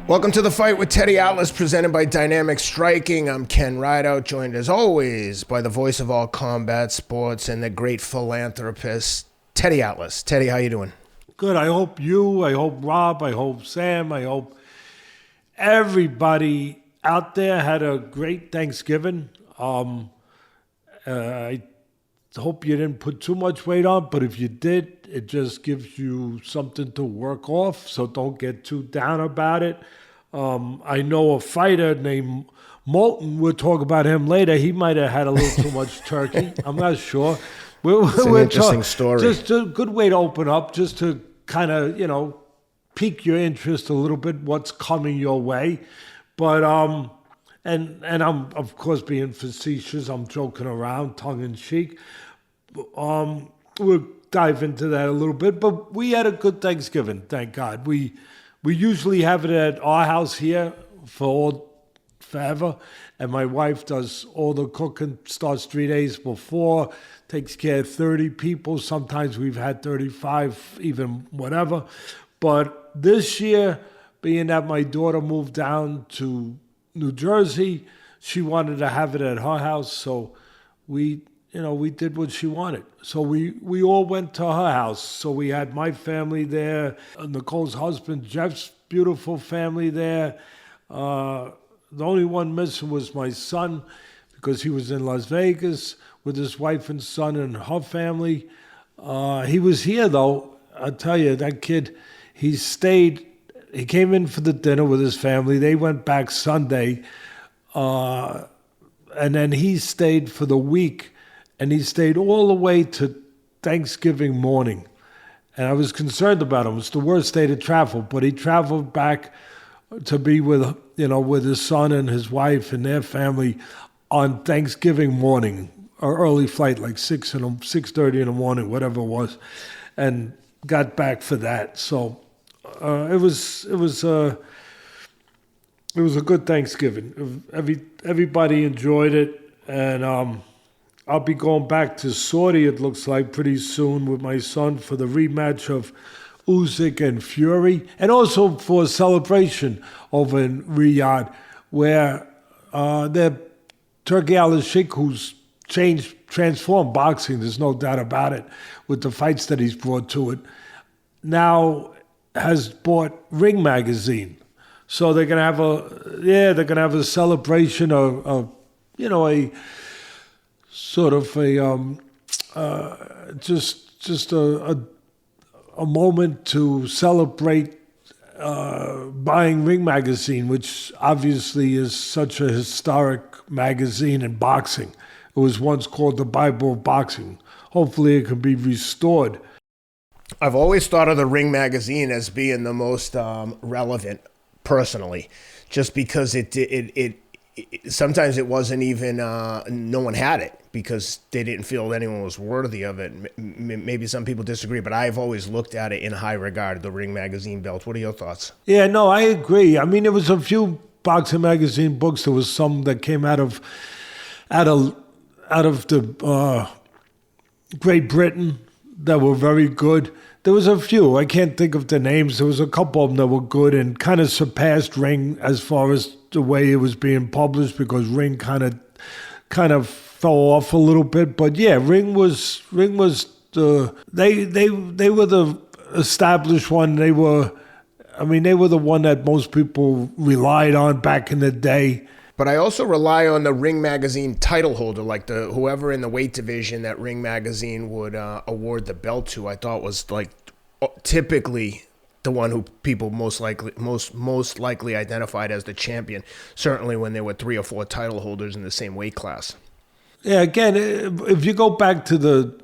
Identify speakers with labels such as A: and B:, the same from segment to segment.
A: Welcome to The Fight with Teddy Atlas, presented by Dynamic Striking. I'm Ken Rideout, joined as always by the voice of all combat sports and the great philanthropist, Teddy Atlas. Teddy, how you doing?
B: Good. I hope Rob, I hope Sam, I hope everybody out there had a great Thanksgiving. I hope you didn't put too much weight on, but if you did, it just gives you something to work off, so don't get too down about it. I know a fighter named Moton, we'll talk about him later. He might have had a little too much turkey. I'm not sure.
A: It's an interesting story.
B: Just a good way to open up, just to kind of, pique your interest a little bit, what's coming your way. But, and I'm, of course, being facetious. I'm joking around, tongue-in-cheek. We'll dive into that a little bit. But we had a good Thanksgiving, thank God. We usually have it at our house here forever. And my wife does all the cooking, starts 3 days before, takes care of 30 people. Sometimes we've had 35, even whatever. But this year, being that my daughter moved down to New Jersey, she wanted to have it at her house. So we did what she wanted. So we all went to her house. So we had my family there, Nicole's husband, Jeff's beautiful family there. The only one missing was my son, because he was in Las Vegas with his wife and son and her family. He was here, though. I'll tell you, that kid, he stayed. He came in for the dinner with his family. They went back Sunday. And then he stayed for the week. And he stayed all the way to Thanksgiving morning. And I was concerned about him. It's the worst day to travel. But he traveled back to be with his son and his wife and their family on Thanksgiving morning, or early flight, like 6:30 in the morning, whatever it was, and got back for that. So it was a good Thanksgiving. Everybody enjoyed it, and I'll be going back to Saudi, it looks like, pretty soon with my son for the rematch of Usyk and Fury, and also for a celebration over in Riyadh, where the Turki Al-Sheikh, who's transformed boxing, there's no doubt about it, with the fights that he's brought to it, now has bought Ring Magazine. So they're gonna have a celebration of a sort of a moment to celebrate buying Ring Magazine, which obviously is such a historic magazine in boxing. It was once called the Bible of Boxing. Hopefully it can be restored.
A: I've always thought of the Ring Magazine as being the most relevant, personally, just because it sometimes it wasn't even, no one had it because they didn't feel anyone was worthy of it. Maybe some people disagree, but I've always looked at it in high regard, the Ring Magazine belt. What are your thoughts?
B: Yeah, no, I agree. I mean, there was a few boxing magazine books. There was some that came out of the Great Britain that were very good. There was a few. I can't think of the names. There was a couple of them that were good and kind of surpassed Ring as far as the way it was being published, because Ring kind of fell off a little bit. But yeah, Ring was they were the established one. They were the one that most people relied on back in the day.
A: But I also rely on the Ring Magazine title holder, like whoever in the weight division that Ring Magazine would award the belt to. I thought was like typically the one who people most likely identified as the champion. Certainly when there were 3 or 4 title holders in the same weight class. Yeah,
B: again, if you go back to the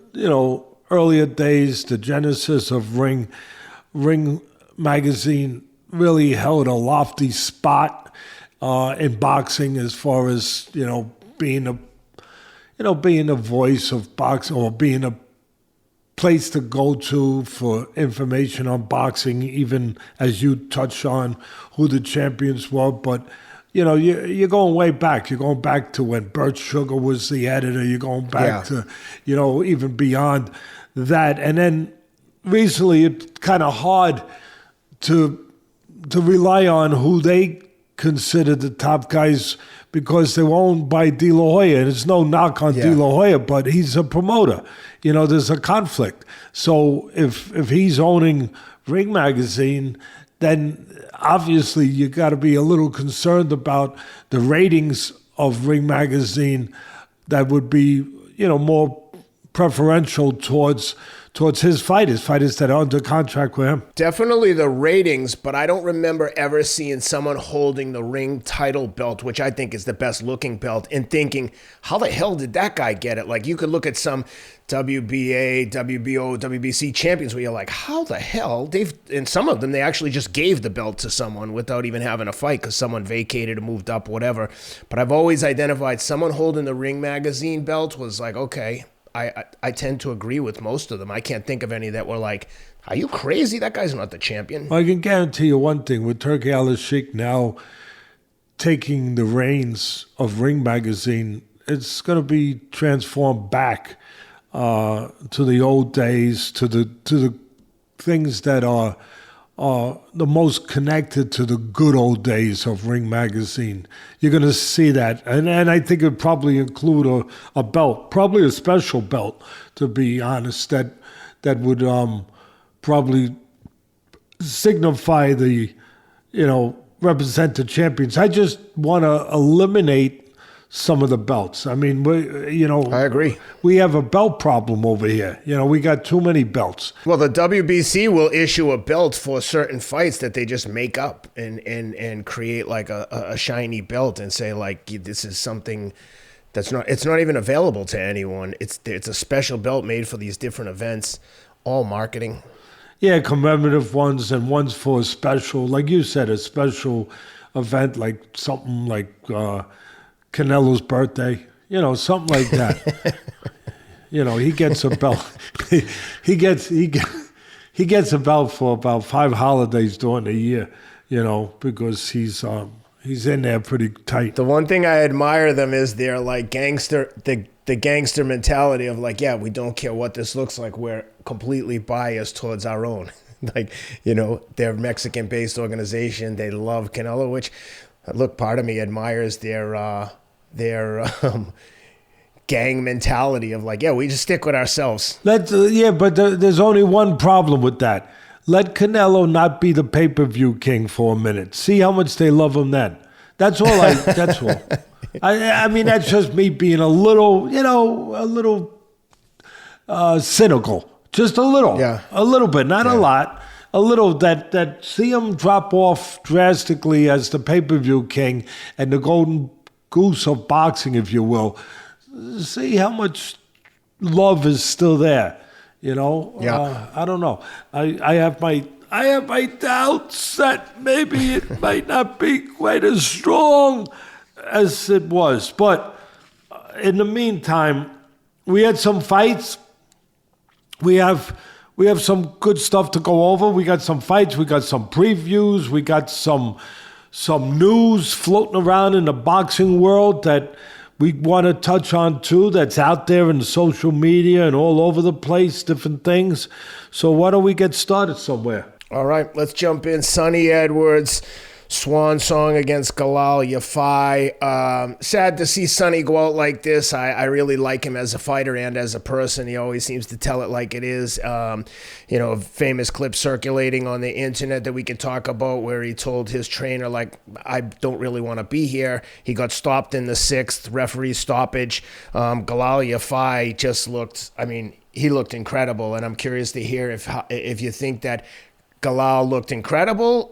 B: earlier days, the genesis of Ring Magazine really held a lofty spot in boxing, as far as being a voice of boxing, or being a place to go to for information on boxing, even as you touch on who the champions were. But you're going way back. You're going back to when Bert Sugar was the editor. You're going back to even beyond that. And then recently, it's kind of hard to to rely on who they consider the top guys because they were owned by De La Hoya. And it's no knock on De La Hoya, but he's a promoter. You know, there's a conflict. So if he's owning Ring Magazine, then obviously you got to be a little concerned about the ratings of Ring Magazine that would be, you know, more preferential towards his fighters that are under contract with him.
A: Definitely the ratings, but I don't remember ever seeing someone holding the Ring title belt, which I think is the best looking belt, and thinking, how the hell did that guy get it? Like, you could look at some WBA, WBO, WBC champions where you're like, how the hell? And some of them, they actually just gave the belt to someone without even having a fight because someone vacated or moved up, whatever. But I've always identified someone holding the Ring Magazine belt was like, okay, I tend to agree with most of them. I can't think of any that were like, are you crazy? That guy's not the champion.
B: Well, I can guarantee you one thing. With Turki Al-Sheikh now taking the reins of Ring Magazine, it's going to be transformed back to the old days, to the things that are the most connected to the good old days of Ring Magazine. You're going to see that. And I think it would probably include a belt, probably a special belt, to be honest, that would probably signify the, you know, represent the champions. I just want to eliminate some of the belts. I mean,
A: I agree.
B: We have a belt problem over here. You know, we got too many belts.
A: Well, the WBC will issue a belt for certain fights that they just make up and create like a shiny belt and say like, this is something it's not even available to anyone. It's a special belt made for these different events, all marketing.
B: Yeah, commemorative ones and ones for a special, like you said, a special event, like something like Canelo's birthday, you know, something like that. You know, he gets a belt. he gets a belt for about 5 holidays during the year, you know, because he's in there pretty tight.
A: The one thing I admire them is their like the gangster mentality of like, yeah, we don't care what this looks like. We're completely biased towards our own. Like, you know, they're a Mexican-based organization. They love Canelo, which, look, part of me admires their gang mentality of like, yeah, we just stick with ourselves.
B: But there's only one problem with that. Let Canelo not be the pay-per-view king for a minute. See how much they love him then. That's all. That's all. I mean, that's just me being a little, you know, cynical. Just a little.
A: Yeah.
B: A little bit, not a lot. A little that see him drop off drastically as the pay-per-view king and the golden goose of boxing, if you will. See how much love is still there, you know?
A: Yeah.
B: I don't know. I have my doubts that maybe it might not be quite as strong as it was. But in the meantime, we had some fights. We have some good stuff to go over. We got some fights. We got some previews. We got some news floating around in the boxing world that we want to touch on too, that's out there in social media and all over the place, different things. So why don't we get started somewhere?
A: All right, let's jump in. Sonny Edwards, swan song against Galal Yafai. Sad to see Sonny go out like this. I really like him as a fighter and as a person. He always seems to tell it like it is. You know, a famous clip circulating on the internet that we can talk about where he told his trainer, like, I don't really want to be here. He got stopped in the 6th, referee stoppage. Galal Yafai just looked, I mean, he looked incredible. And I'm curious to hear if you think that Galal looked incredible,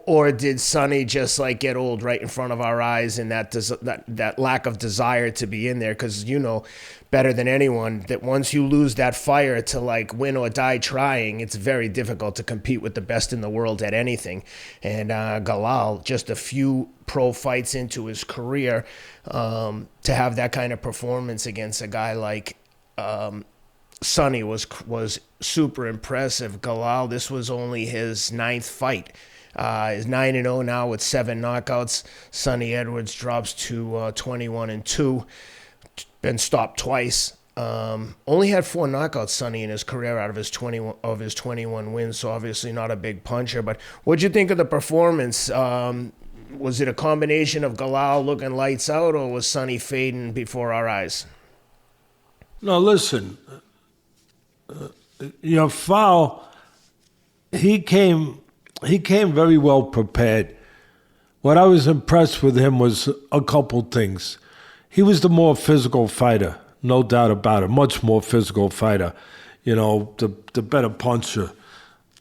A: or did Sonny just like get old right in front of our eyes and that lack of desire to be in there? Because you know better than anyone that once you lose that fire to like win or die trying, it's very difficult to compete with the best in the world at anything. And Galal, just a few pro fights into his career, to have that kind of performance against a guy like Sonny was super impressive. Galal, this was only his 9th fight. He's 9-0 now with 7 knockouts. Sonny Edwards drops to 21-2. Been stopped twice. Only had 4 knockouts, Sonny, in his career out of his 21 wins. So obviously not a big puncher. But what'd you think of the performance? Was it a combination of Galal looking lights out, or was Sonny fading before our eyes?
B: No, listen. Your foul. He came very well prepared. What I was impressed with him was a couple things. He was the more physical fighter, no doubt about it. Much more physical fighter, the better puncher.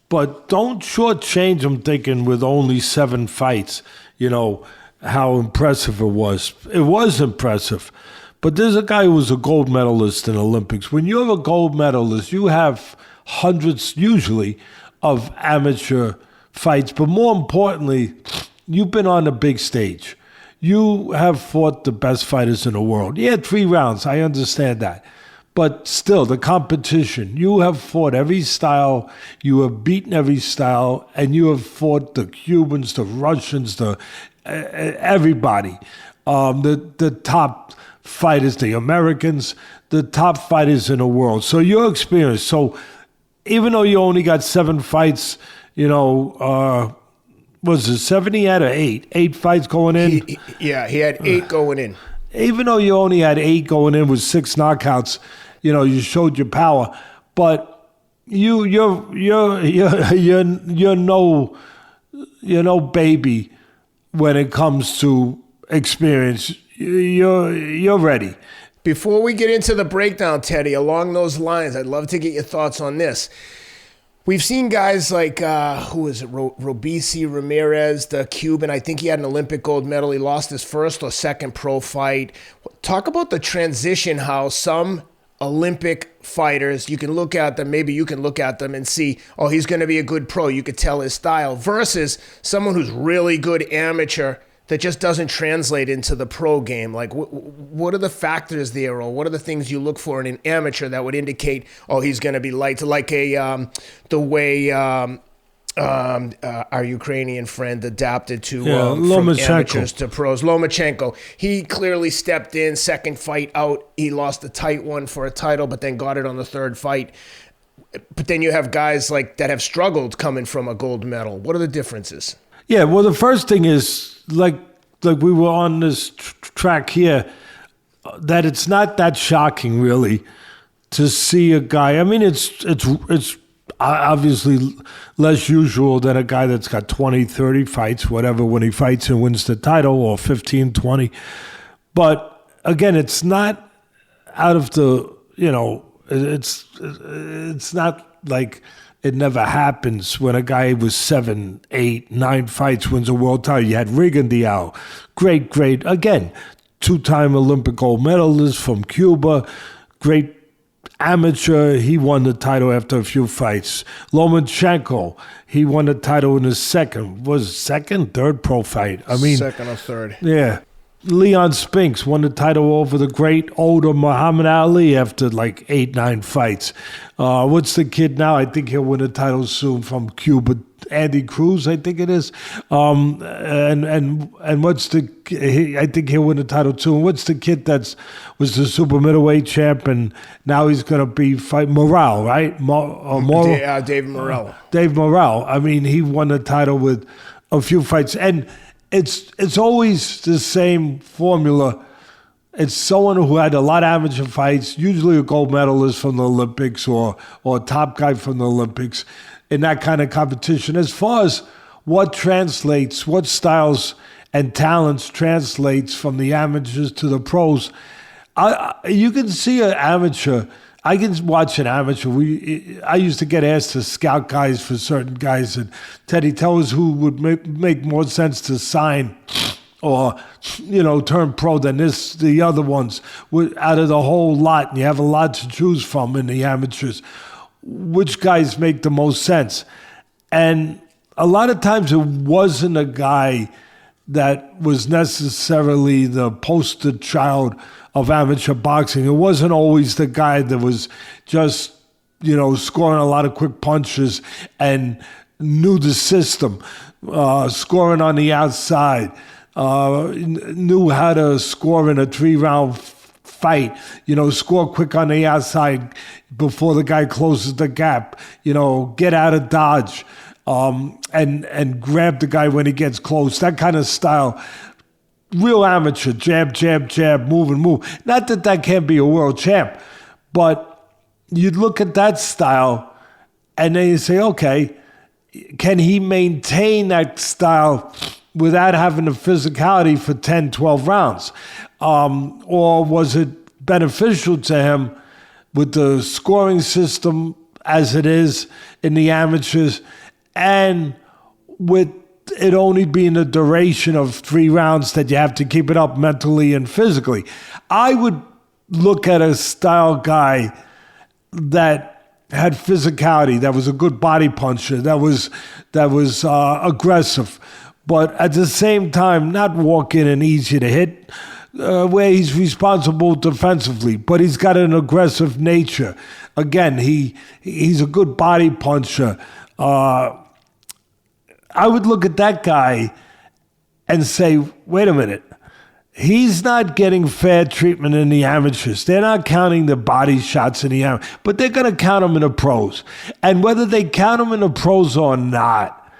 B: But don't shortchange him thinking with only 7 fights, how impressive it was. It was impressive. But there's a guy who was a gold medalist in the Olympics. When you're a gold medalist, you have hundreds, usually, of amateur fights. But more importantly, you've been on the big stage. You have fought the best fighters in the world. You had 3 rounds, I understand that. But still, the competition, you have fought every style, you have beaten every style, and you have fought the Cubans, the Russians, everybody. The top fighters, the Americans, the top fighters in the world. So your experience. So even though you only got 7 fights, was it 7 he had or 8? 8 fights going in?
A: He had 8 going in.
B: Even though you only had 8 going in with 6 knockouts, you showed your power. But you're no baby when it comes to experience. You're ready.
A: Before we get into the breakdown, Teddy, along those lines, I'd love to get your thoughts on this. We've seen guys like, who is it, Robisi Ramirez, the Cuban. I think he had an Olympic gold medal. He lost his first or second pro fight. Talk about the transition, how some Olympic fighters, you can look at them, maybe you can look at them and see, oh, he's going to be a good pro. You could tell his style, versus someone who's really good amateur that just doesn't translate into the pro game. Like, what are the factors there, or what are the things you look for in an amateur that would indicate, oh, he's going to be light? Like the way our Ukrainian friend adapted to from amateurs to pros. Lomachenko, he clearly stepped in, second fight out. He lost a tight one for a title, but then got it on the third fight. But then you have guys like that have struggled coming from a gold medal. What are the differences?
B: Yeah, well, the first thing is, like we were on this track here, that it's not that shocking, really, to see a guy. I mean, it's obviously less usual than a guy that's got 20, 30 fights, whatever, when he fights and wins the title, or 15, 20. But, again, it's not out of the, it's not like it never happens when a guy with 7, 8, 9 fights wins a world title. You had Rigondeaux, great, again, 2-time Olympic gold medalist from Cuba, great amateur. He won the title after a few fights. Lomachenko, he won the title in his third pro fight. I mean,
A: second or third.
B: Yeah. Leon Spinks won the title over the great older Muhammad Ali after like 8, 9 fights. What's the kid now? I think he'll win a title soon from Cuba. Andy Cruz, I think it is. And what's I think he'll win the title soon. What's the kid was the super middleweight champ, and now he's going to be fighting Morale, right?
A: Dave Morrell.
B: Dave Morrell. I mean, he won the title with a few fights. And it's always the same formula. It's someone who had a lot of amateur fights, usually a gold medalist from the Olympics or a top guy from the Olympics in that kind of competition. As far as what translates, what styles and talents translates from the amateurs to the pros, you can see an amateur. I can watch an amateur. I used to get asked to scout guys for certain guys, and Teddy, tell us who would make more sense to sign or, turn pro than the other ones. Out of the whole lot, and you have a lot to choose from in the amateurs, which guys make the most sense? And a lot of times it wasn't a guy that was necessarily the poster child of amateur boxing. It wasn't always the guy that was just, scoring a lot of quick punches and knew the system, scoring on the outside, knew how to score in a 3-round fight. Score quick on the outside before the guy closes the gap. Get out of dodge, and grab the guy when he gets close. That kind of style. Real amateur, jab, jab, jab, move and move. Not that can't be a world champ, but you'd look at that style and then you say, okay, can he maintain that style without having the physicality for 10, 12 rounds? Or was it beneficial to him with the scoring system as it is in the amateurs and with it only being a duration of 3 rounds that you have to keep it up mentally and physically? I would look at a style guy that had physicality, that was a good body puncher, that was aggressive, but at the same time not walking and easy to hit, where he's responsible defensively, but he's got an aggressive nature. Again, he's a good body puncher. I would look at that guy and say, wait a minute, he's not getting fair treatment in the amateurs. They're not counting the body shots in the amateurs, but they're going to count them in the pros. And whether they count them in the pros or not,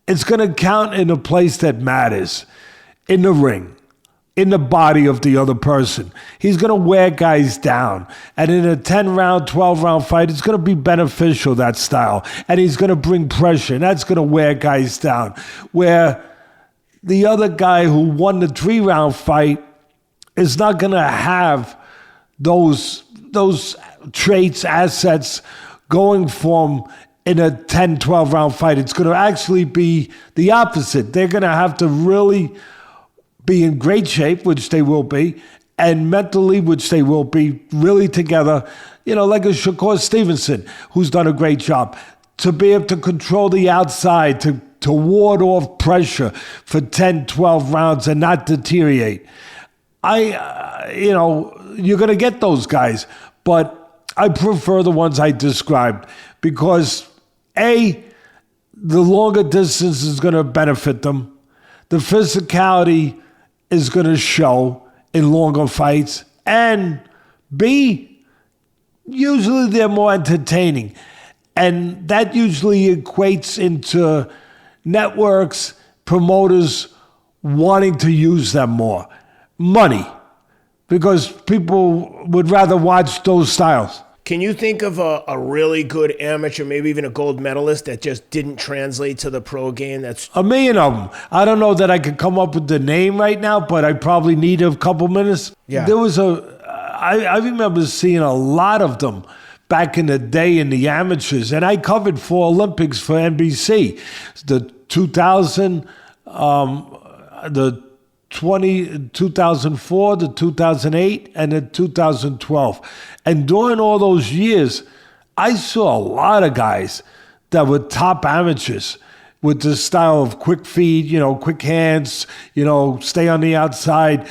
B: it's going to count in a place that matters, in the ring, in the body of the other person. He's going to wear guys down. And in a 10-round, 12-round fight, it's going to be beneficial, that style. And he's going to bring pressure, and that's going to wear guys down. Where the other guy who won the 3-round fight is not going to have those traits, assets going for him in a 10, 12-round fight. It's going to actually be the opposite. They're going to have to really be in great shape, which they will be, and mentally, which they will be, really together, like a Shakur Stevenson, who's done a great job, to be able to control the outside, to ward off pressure for 10, 12 rounds and not deteriorate. You're going to get those guys, but I prefer the ones I described because, A, the longer distance is going to benefit them. The physicality is going to show in longer fights. And B, usually they're more entertaining. And that usually equates into networks, promoters wanting to use them more. Money, because people would rather watch those styles.
A: Can you think of a really good amateur, maybe even a gold medalist that just didn't translate to the pro game? That's
B: a million of them. I don't know that I could come up with the name right now, but I probably need a couple minutes.
A: Yeah.
B: There was I remember seeing a lot of them back in the day in the amateurs, and I covered 4 Olympics for NBC. The 2000, the 2004, the 2008, and the 2012. And during all those years, I saw a lot of guys that were top amateurs with the style of quick feet, quick hands, stay on the outside,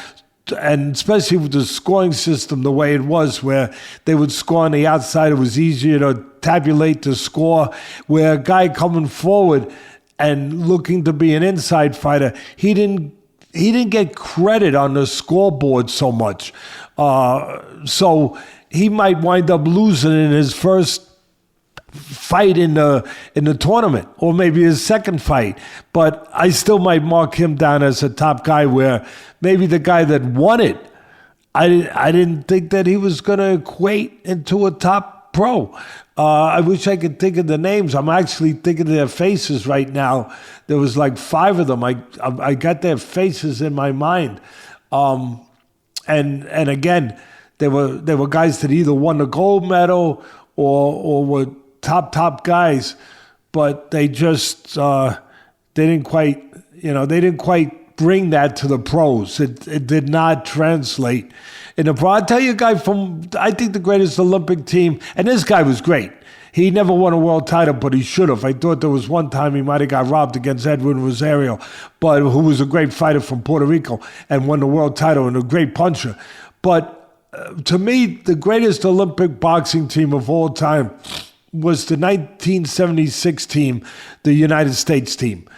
B: and especially with the scoring system the way it was, where they would score on the outside. It was easier to tabulate the score, where a guy coming forward and looking to be an inside fighter, he didn't get credit on the scoreboard so much. So he might wind up losing in his first fight in the tournament, or maybe his second fight. But I still might mark him down as a top guy, where maybe the guy that won it, I didn't think that he was going to equate into a top pro. I wish I could think of the names. I'm actually thinking of their faces right now. There was like 5 of them. I got their faces in my mind. And again, there were guys that either won the gold medal or were top guys, but they just they didn't quite bring that to the pros. It did not translate in the pro. I'll tell you a guy from, I think, the greatest Olympic team, and this guy was great. He never won a world title, but he should have. I thought there was one time he might have got robbed against Edwin Rosario, but who was a great fighter from Puerto Rico and won the world title and a great puncher. But to me, the greatest Olympic boxing team of all time was the 1976 team, the United States team,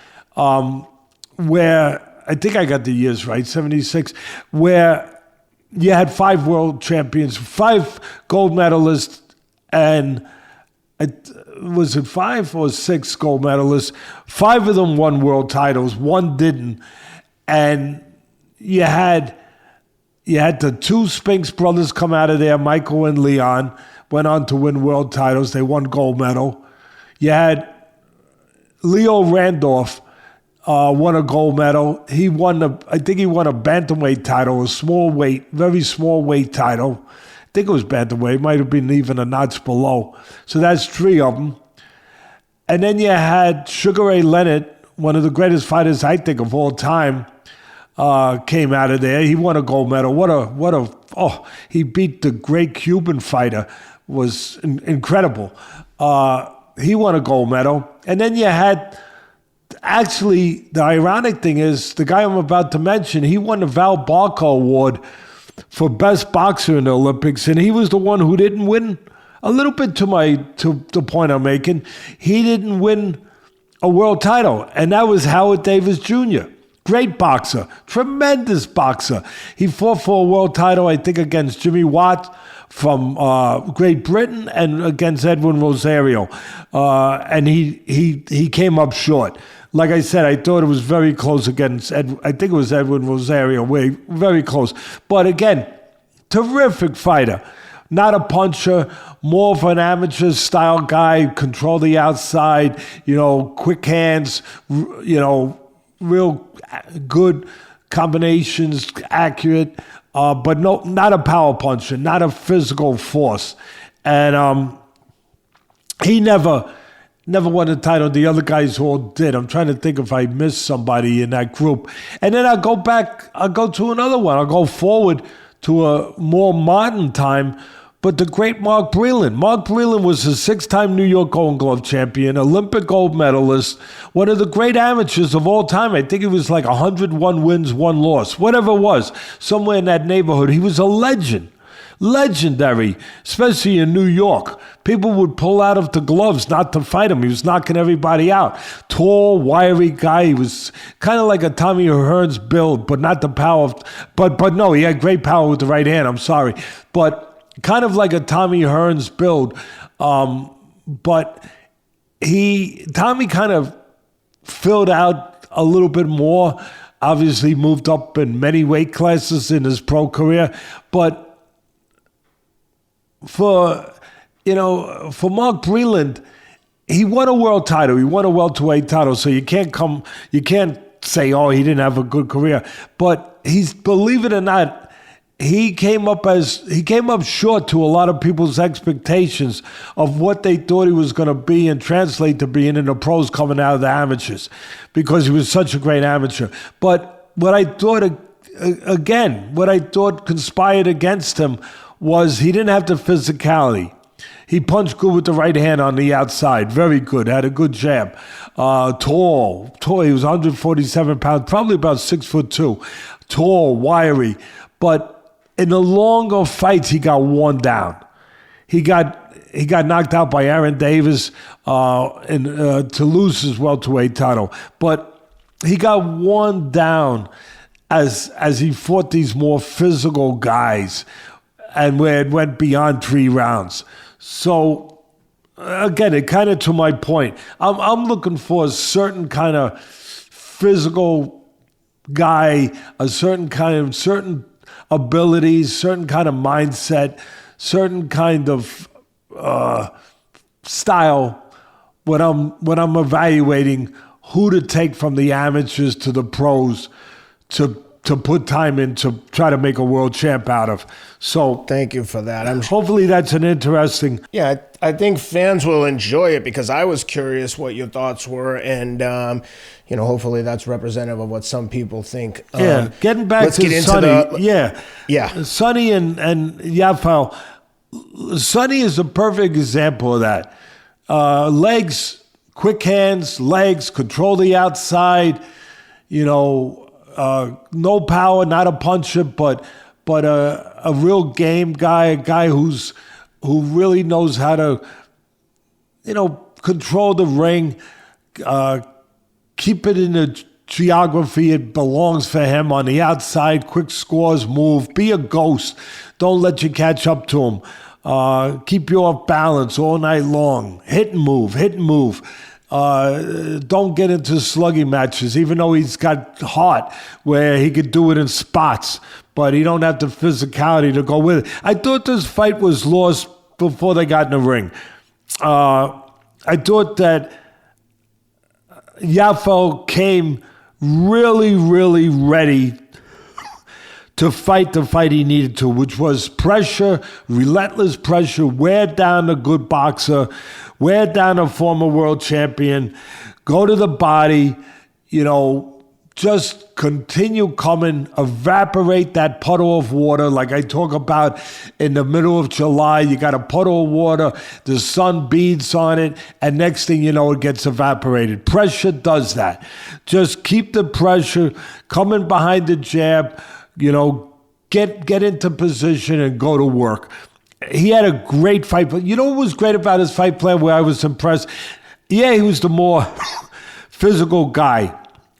B: where, I think I got the years right, 76, where you had 5 world champions, 5 gold medalists, and was it 5 or 6 gold medalists? 5 of them won world titles, 1 didn't. And you had the 2 Spinks brothers come out of there, Michael and Leon, went on to win world titles. They won gold medal. You had Leo Randolph, won a gold medal. I think he won a bantamweight title, a small weight, very small weight title. I think it was bantamweight. Might have been even a notch below. So that's 3 of them. And then you had Sugar Ray Leonard, one of the greatest fighters, I think, of all time, came out of there. He won a gold medal. He beat the great Cuban fighter. Was incredible. He won a gold medal. And then you had, actually, the ironic thing is, the guy I'm about to mention, he won the Val Barco Award for best boxer in the Olympics, and he was the one who didn't win. A little bit to the point I'm making, he didn't win a world title, and that was Howard Davis Jr. Great boxer, tremendous boxer. He fought for a world title, I think, against Jimmy Watt from Great Britain and against Edwin Rosario, and he came up short. Like I said, I thought it was very close against I think it was Edwin Rosario, very close. But again, terrific fighter. Not a puncher, more of an amateur style guy, control the outside, quick hands, real good combinations, accurate, but not a power puncher, not a physical force. And he never won a title. The other guys all did. I'm trying to think if I missed somebody in that group. And then I'll go to another one. I'll go forward to a more modern time. But the great Mark Breland. Mark Breland was a 6-time New York Golden Glove champion, Olympic gold medalist, one of the great amateurs of all time. I think it was like 101 wins, 1 loss, whatever it was, somewhere in that neighborhood. He was a legend. Legendary, especially in New York. People would pull out of the gloves not to fight him. He was knocking everybody out. Tall, wiry guy. He was kind of like a Tommy Hearns build, but not the power. But no, he had great power with the right hand. I'm sorry. But kind of like a Tommy Hearns build. But Tommy kind of filled out a little bit more. Obviously moved up in many weight classes in his pro career. But for Mark Breland, he won a world title. He won a welterweight title. So you can't say, oh, he didn't have a good career. But believe it or not, he came up short to a lot of people's expectations of what they thought he was going to be and translate to being in the pros coming out of the amateurs, because he was such a great amateur. But what I thought conspired against him was he didn't have the physicality. He punched good with the right hand on the outside. Very good. Had a good jab. Tall. He was 147 pounds, probably about 6'2". Tall, wiry. But in the longer fights, he got worn down. He got knocked out by Aaron Davis to lose his welterweight title. But he got worn down as he fought these more physical guys, and where it went beyond 3 rounds. So again, it kind of to my point. I'm looking for a certain kind of physical guy, certain abilities, certain kind of mindset, certain kind of style when I'm evaluating who to take from the amateurs to the pros to put time in to try to make a world champ out of. So
A: thank you for that.
B: Hopefully that's an interesting.
A: Yeah, I think fans will enjoy it, because I was curious what your thoughts were, and hopefully that's representative of what some people think.
B: Getting back to Sonny.
A: Yeah.
B: Sonny and Yafai. Sonny is a perfect example of that. Legs, quick hands, legs, control the outside. No power, not a puncher, but a real game guy, a guy who really knows how to, control the ring, keep it in a geography. It belongs for him on the outside. Quick scores, move. Be a ghost. Don't let you catch up to him. Keep you off balance all night long. Hit and move. Hit and move. Don't get into sluggy matches, even though he's got heart where he could do it in spots, but he don't have the physicality to go with it. I thought this fight was lost before they got in the ring. I thought that Yafai came really, really ready to fight the fight he needed to, which was pressure, relentless pressure, wear down a good boxer, wear down a former world champion, go to the body, just continue coming, evaporate that puddle of water like I talk about in the middle of July. You got a puddle of water, the sun beads on it, and next thing you know, it gets evaporated. Pressure does that. Just keep the pressure, coming behind the jab, get into position and go to work. He had a great fight. But what was great about his fight plan where I was impressed? Yeah, he was the more physical guy.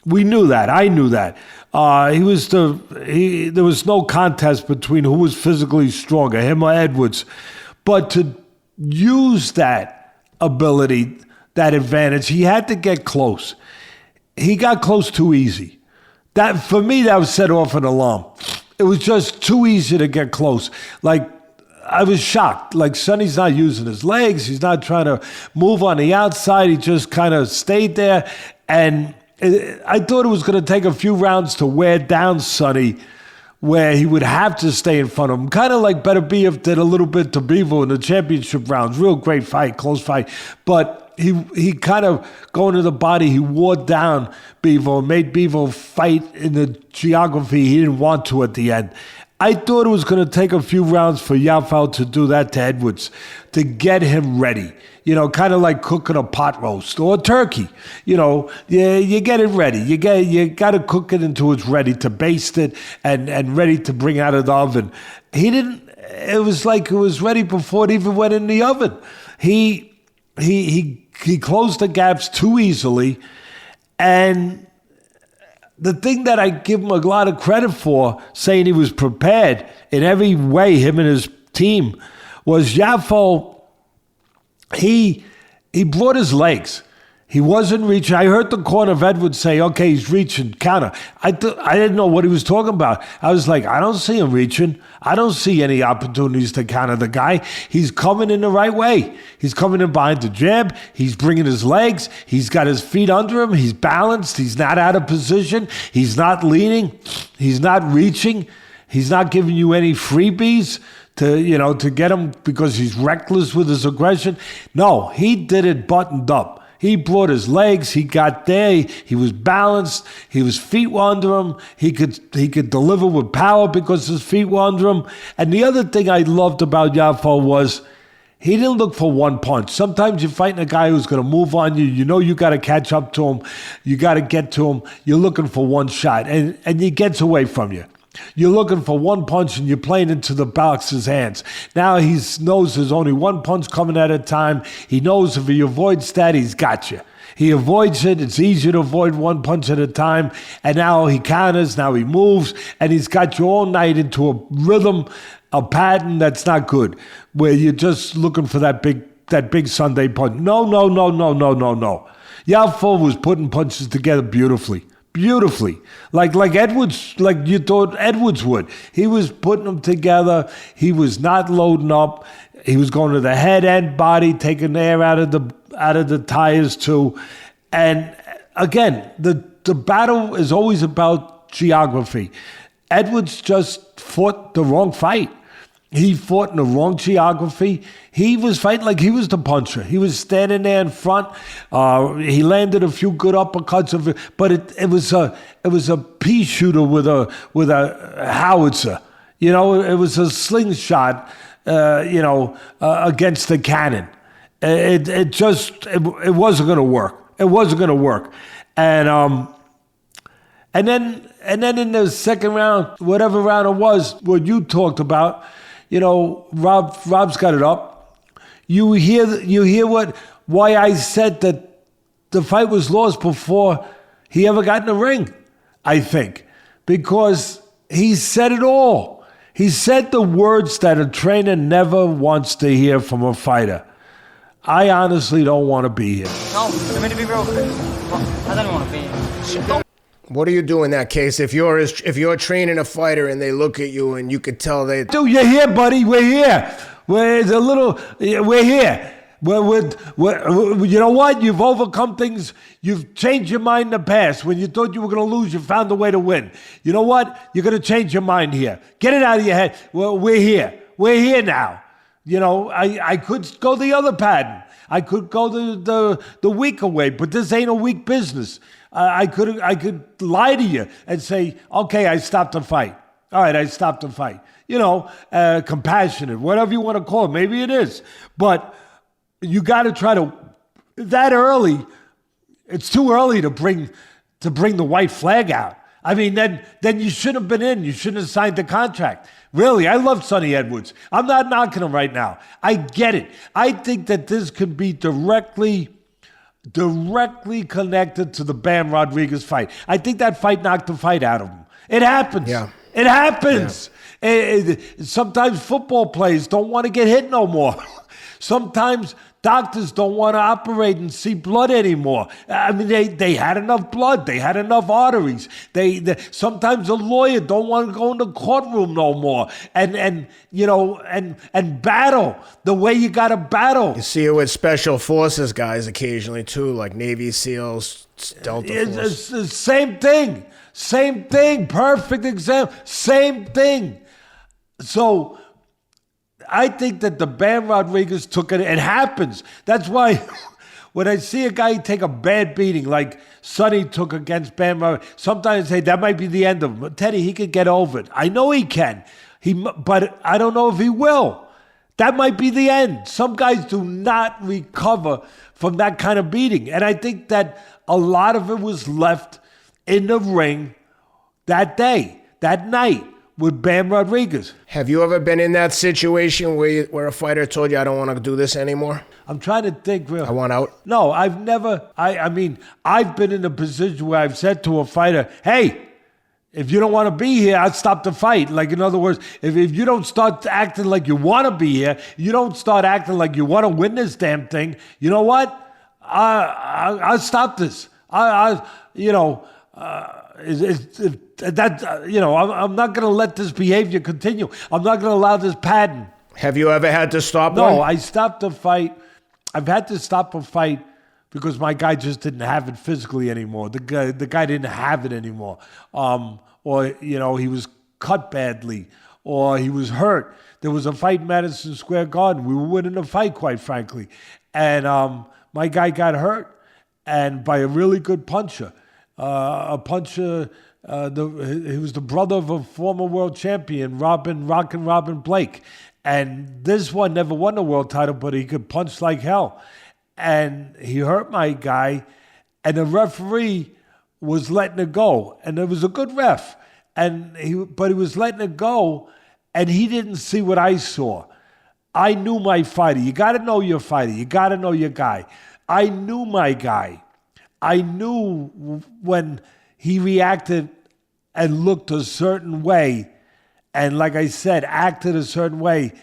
B: We knew that. I knew that. There was no contest between who was physically stronger, him or Edwards. But to use that ability, that advantage, he had to get close. He got close too easy. That, for me, that was set off an alarm. It was just too easy to get close. Like, I was shocked. Like, Sonny's not using his legs. He's not trying to move on the outside. He just kind of stayed there. And I thought it was going to take a few rounds to wear down Sonny, where he would have to stay in front of him. Kind of like Beterbiev did a little bit to Bivol in the championship rounds. Real great fight, close fight. But he kind of, going to the body, he wore down Bivol, made Bivol fight in the geography he didn't want to at the end. I thought it was going to take a few rounds for Yafai to do that to Edwards, to get him ready. Kind of like cooking a pot roast or a turkey. You get it ready. You got to cook it until it's ready to baste it and ready to bring out of the oven. He didn't. It was like it was ready before it even went in the oven. He closed the gaps too easily, and the thing that I give him a lot of credit for, saying he was prepared in every way, him and his team, was Yafai. He brought his legs. He wasn't reaching. I heard the corner of Edwards say, okay, he's reaching, counter. I didn't know what he was talking about. I was like, I don't see him reaching. I don't see any opportunities to counter the guy. He's coming in the right way. He's coming in behind the jab. He's bringing his legs. He's got his feet under him. He's balanced. He's not out of position. He's not leaning. He's not reaching. He's not giving you any freebies to get him because he's reckless with his aggression. No, he did it buttoned up. He brought his legs. He got there. He was balanced. His feet were under him. He could deliver with power because his feet were under him. And the other thing I loved about Yafai was he didn't look for one punch. Sometimes you're fighting a guy who's going to move on you. You got to catch up to him. You got to get to him. You're looking for one shot, and he gets away from you. You're looking for one punch and you're playing into the boxer's hands. Now he knows there's only one punch coming at a time. He knows if he avoids that, he's got you. He avoids it. It's easier to avoid one punch at a time. And now he counters, now he moves, and he's got you all night into a rhythm, a pattern that's not good, where you're just looking for that big Sunday punch. No. Yafai was putting punches together beautifully. Like Edwards, like you thought Edwards would. He was putting them together. He was not loading up. He was going to the head and body, taking air out of the tires too. And again, the battle is always about geography. Edwards just fought the wrong fight. He fought in the wrong geography. He was fighting like he was the puncher. He was standing there in front. He landed a few good uppercuts, but it was a pea shooter with a howitzer. It was a slingshot. Against the cannon. It wasn't going to work. It wasn't going to work. And then in the second round, whatever round it was, what you talked about. Rob's got it up. You hear why I said that the fight was lost before he ever got in the ring, I think, because he said it all. He said the words that a trainer never wants to hear from a fighter. I honestly don't want to be here.
C: No, let me to be real quick. I don't want to be here.
A: What do you do in that case if you're training a fighter and they look at you and you could tell they...
B: Dude, you're here, buddy. We're here. We're here. You know what? You've overcome things. You've changed your mind in the past. When you thought you were going to lose, you found a way to win. You know what? You're going to change your mind here. Get it out of your head. Well, we're here. We're here now. You know, I could go the other pattern. I could go the weaker way, but this ain't a weak business. I could lie to you and say, okay, I stopped the fight. All right, I stopped the fight. You know, compassionate, whatever you want to call it. Maybe it is. But you got to try to, that early, it's too early to bring the white flag out. I mean, then you shouldn't have been in. You shouldn't have signed the contract. Really, I love Sonny Edwards. I'm not knocking him right now. I get it. I think that this could be directly connected to the Bam Rodriguez fight. I think that fight knocked the fight out of him. It happens.
A: Yeah.
B: It happens. Yeah. Sometimes football players don't want to get hit no more. Sometimes doctors don't want to operate and see blood anymore. I mean, they had enough blood. They had enough arteries. Sometimes a lawyer don't want to go in the courtroom no more and battle the way you got to battle.
A: You see it with special forces guys occasionally too, like Navy SEALs, Delta Force.
B: It's the same thing. Same thing. Perfect example. Same thing. So I think that the Bam Rodriguez took it. It happens. That's why when I see a guy take a bad beating like Sonny took against Bam Rodriguez, sometimes I say that might be the end of him. But Teddy, he could get over it. I know he can. But I don't know if he will. That might be the end. Some guys do not recover from that kind of beating. And I think that a lot of it was left in the ring that day, that night, with Bam Rodriguez.
A: Have you ever been in that situation where a fighter told you, I don't want to do this anymore?
B: I'm trying to think. Real.
A: I want out?
B: No, I've never. I mean, I've been in a position where I've said to a fighter, hey, if you don't want to be here, I'll stop the fight. Like, in other words, if you don't start acting like you want to be here, you don't start acting like you want to win this damn thing, you know what? I'll stop this. I'm not going to let this behavior continue. I'm not going to allow this pattern.
A: Have you ever had to stop one?
B: No, I stopped the fight. I've had to stop a fight because my guy just didn't have it physically anymore. The guy didn't have it anymore. Or he was cut badly, or he was hurt. There was a fight in Madison Square Garden. We were winning the fight, quite frankly. And my guy got hurt, and by a really good puncher. He was the brother of a former world champion, Robin Blake. And this one never won the world title, but he could punch like hell. And he hurt my guy, and the referee was letting it go. And it was a good ref. But he was letting it go, and he didn't see what I saw. I knew my fighter. You got to know your fighter. You got to know your guy. I knew my guy. I knew when he reacted and looked a certain way, and like I said, acted a certain way,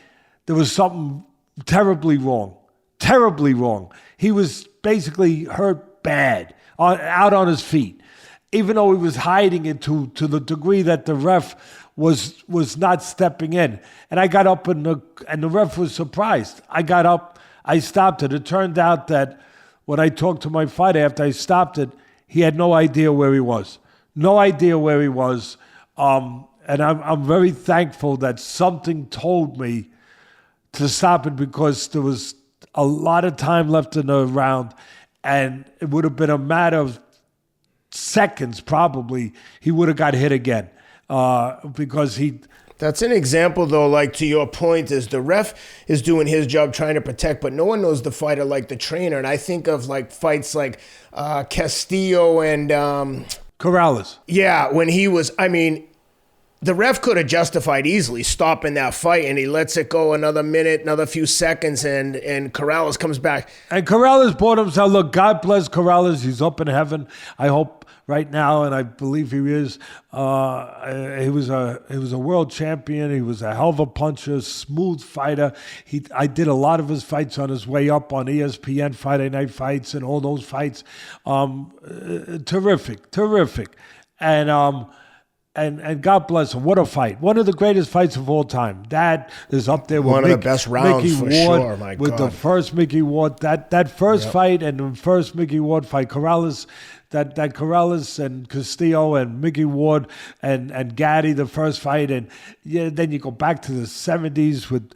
B: there was something terribly wrong. Terribly wrong. He was basically hurt bad, out on his feet, even though he was hiding it to the degree that the ref was not stepping in. And I got up, and the ref was surprised. I got up, I stopped it. It turned out that when I talked to my fighter after I stopped it, he had no idea where he was. No idea where he was. And I'm very thankful that something told me to stop it, because there was a lot of time left in the round, and it would have been a matter of seconds probably. He would have got hit again because he...
A: That's an example, though, like to your point, is the ref is doing his job trying to protect, but no one knows the fighter like the trainer. And I think of like fights like Castillo and...
B: Corrales.
A: Yeah, when he was, I mean, the ref could have justified easily stopping that fight, and he lets it go another minute, another few seconds, and Corrales comes back.
B: And Corrales bought himself. Look, God bless Corrales. He's up in heaven, I hope, right now, and I believe he is. He was a world champion. He was a hell of a puncher, smooth fighter. I did a lot of his fights on his way up on ESPN Friday Night Fights and all those fights. Terrific. And God bless him. What a fight. One of the greatest fights of all time. That is up there with
A: one of the best rounds
B: Mickey
A: for
B: Ward,
A: sure. My
B: with
A: God.
B: the first Mickey Ward. That first fight and the first Mickey Ward fight. Corrales, that Corrales and Castillo and Mickey Ward and Gaddy, the first fight. And then you go back to the 70s with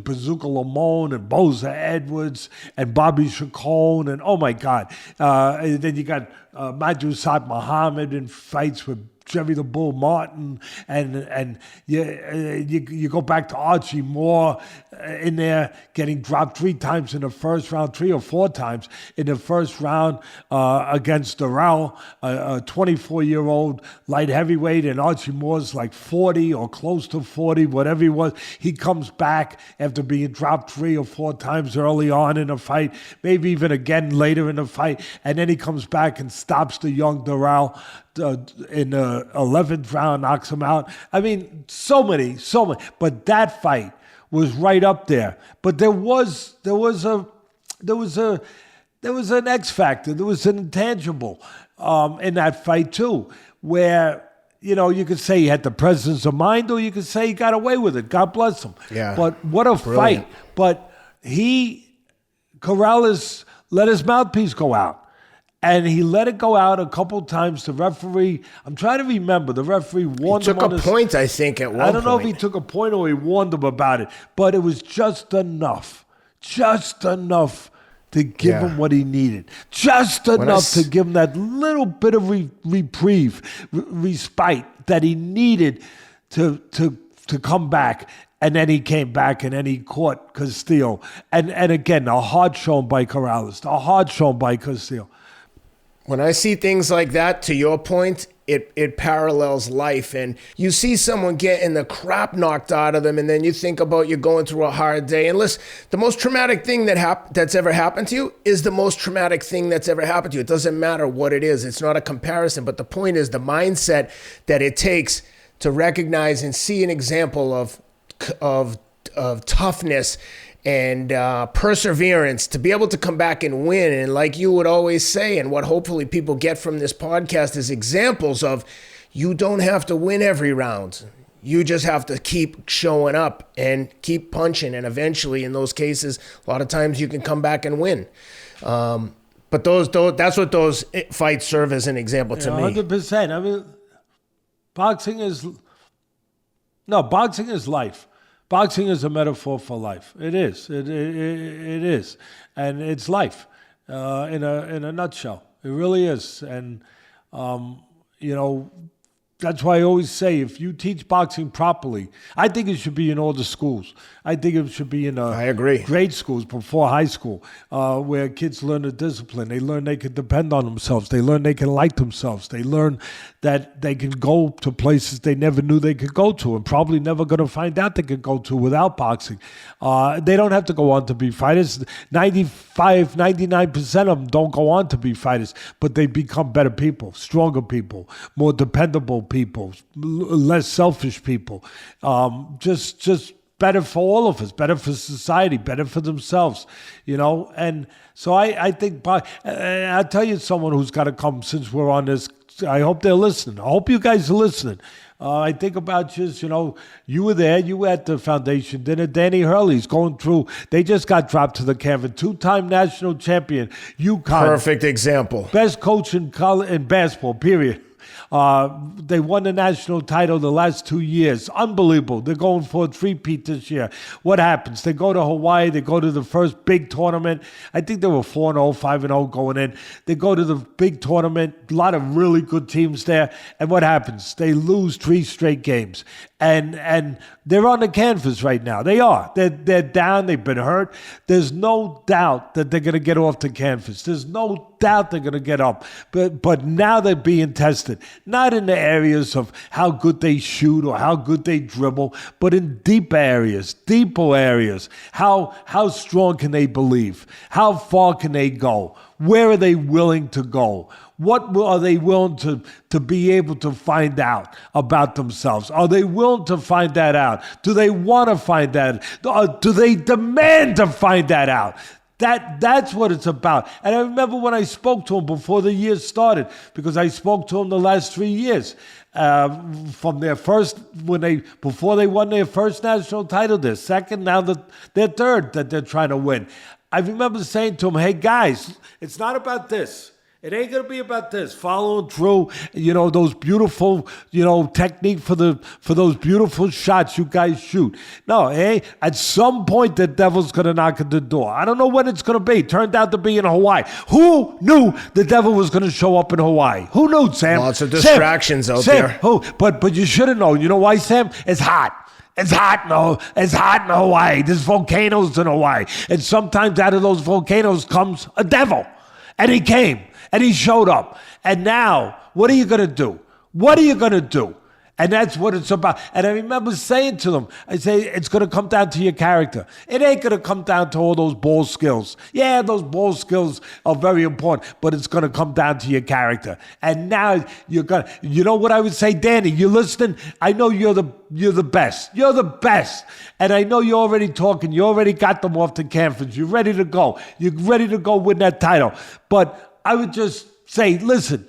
B: Bazooka Lamone and Boza Edwards and Bobby Chacon and oh my God. And then you got Madhu Saad Muhammad in fights with Jerry the Bull Martin, and you go back to Archie Moore in there getting dropped 3 times in the first round, 3 or 4 times in the first round against Darrell, a 24-year-old light heavyweight, and Archie Moore's like 40 or close to 40, whatever he was. He comes back after being dropped 3 or 4 times early on in a fight, maybe even again later in the fight, and then he comes back and stops the young Darrell in the 11th round, knocks him out. I mean, so many. But that fight was right up there. But there was an X factor. There was an intangible in that fight too, where you could say he had the presence of mind, or you could say he got away with it. God bless him.
A: Yeah.
B: But what a fight! But Corrales let his mouthpiece go out. And he let it go out a couple times. The referee, I'm trying to remember, the referee warned him.
A: He took a point, I think, at one point.
B: I don't know if he took a point or he warned him about it, but it was just enough to give him what he needed. Just enough to give him that little bit of reprieve, respite that he needed to come back. And then he came back and then he caught Castillo. And again, a hard shown by Corrales, a hard shown by Castillo.
A: When I see things like that, to your point, it parallels life. And you see someone getting the crap knocked out of them, and then you think about you going through a hard day. And listen, the most traumatic thing that's ever happened to you is the most traumatic thing that's ever happened to you. It doesn't matter what it is. It's not a comparison. But the point is the mindset that it takes to recognize and see an example of toughness and perseverance to be able to come back and win. And like you would always say, and what hopefully people get from this podcast is examples of you don't have to win every round. You just have to keep showing up and keep punching. And eventually, in those cases, a lot of times you can come back and win. But that's what those fights serve as an example to me.
B: 100%. I mean, boxing is life. Boxing is a metaphor for life. It is. It is. And it's life in a nutshell. It really is. And, that's why I always say, if you teach boxing properly, I think it should be in all the schools. I think it should be in
A: I agree.
B: Grade schools before high school, where kids learn the discipline. They learn they can depend on themselves. They learn they can like themselves. They learn that they can go to places they never knew they could go to, and probably never going to find out they could go to without boxing. They don't have to go on to be fighters. 99% of them don't go on to be fighters, but they become better people, stronger people, more dependable people, less selfish people. Just better for all of us, better for society, better for themselves, And so I think, I'll tell you someone who's got to come since we're on this. I hope they're listening. I hope you guys are listening. I think about just, you were there, you were at the foundation dinner. Danny Hurley's going through, they just got dropped to the canvas. 2-time national champion, UConn.
A: Perfect example.
B: Best coach in basketball, period. They won the national title the last 2 years. Unbelievable. They're going for a three-peat this year. What happens? They go to Hawaii. They go to the first big tournament. I think they were 4-0, 5-0 going in. They go to the big tournament. A lot of really good teams there. And what happens? They lose 3 straight games. and they're on the canvas right now. They are. They're down. They've been hurt. There's no doubt that they're going to get off the canvas. There's no doubt they're going to get up. But now they're being tested, not in the areas of how good they shoot or how good they dribble, but in deeper areas. How strong can they believe? How far can they go? Where are they willing to go? What are they willing to be able to find out about themselves? Are they willing to find that out? Do they want to find that? Do they demand to find that out? That's what it's about. And I remember when I spoke to him before the year started, because I spoke to him the last 3 years. From their first, before they won their first national title, their second, now their third that they're trying to win. I remember saying to him, hey guys, it's not about this. It ain't going to be about this. Following through, those beautiful, technique for those beautiful shots you guys shoot. No, at some point the devil's going to knock at the door. I don't know when it's going to be. Turned out to be in Hawaii. Who knew the devil was going to show up in Hawaii? Who knew, Sam?
A: Lots of distractions out there.
B: Who? But you should have known. You know why, Sam? It's hot. It's hot in Hawaii. There's volcanoes in Hawaii. And sometimes out of those volcanoes comes a devil. And he came. And he showed up. And now, what are you going to do? What are you going to do? And that's what it's about. And I remember saying to them, I say, it's going to come down to your character. It ain't going to come down to all those ball skills. Yeah, those ball skills are very important, but it's going to come down to your character. And now you're going to, you know what I would say, Danny, you listening? I know you're the best. You're the best. And I know you're already talking. You already got them off the canvas. You're ready to go. You're ready to go win that title. But I would just say, listen,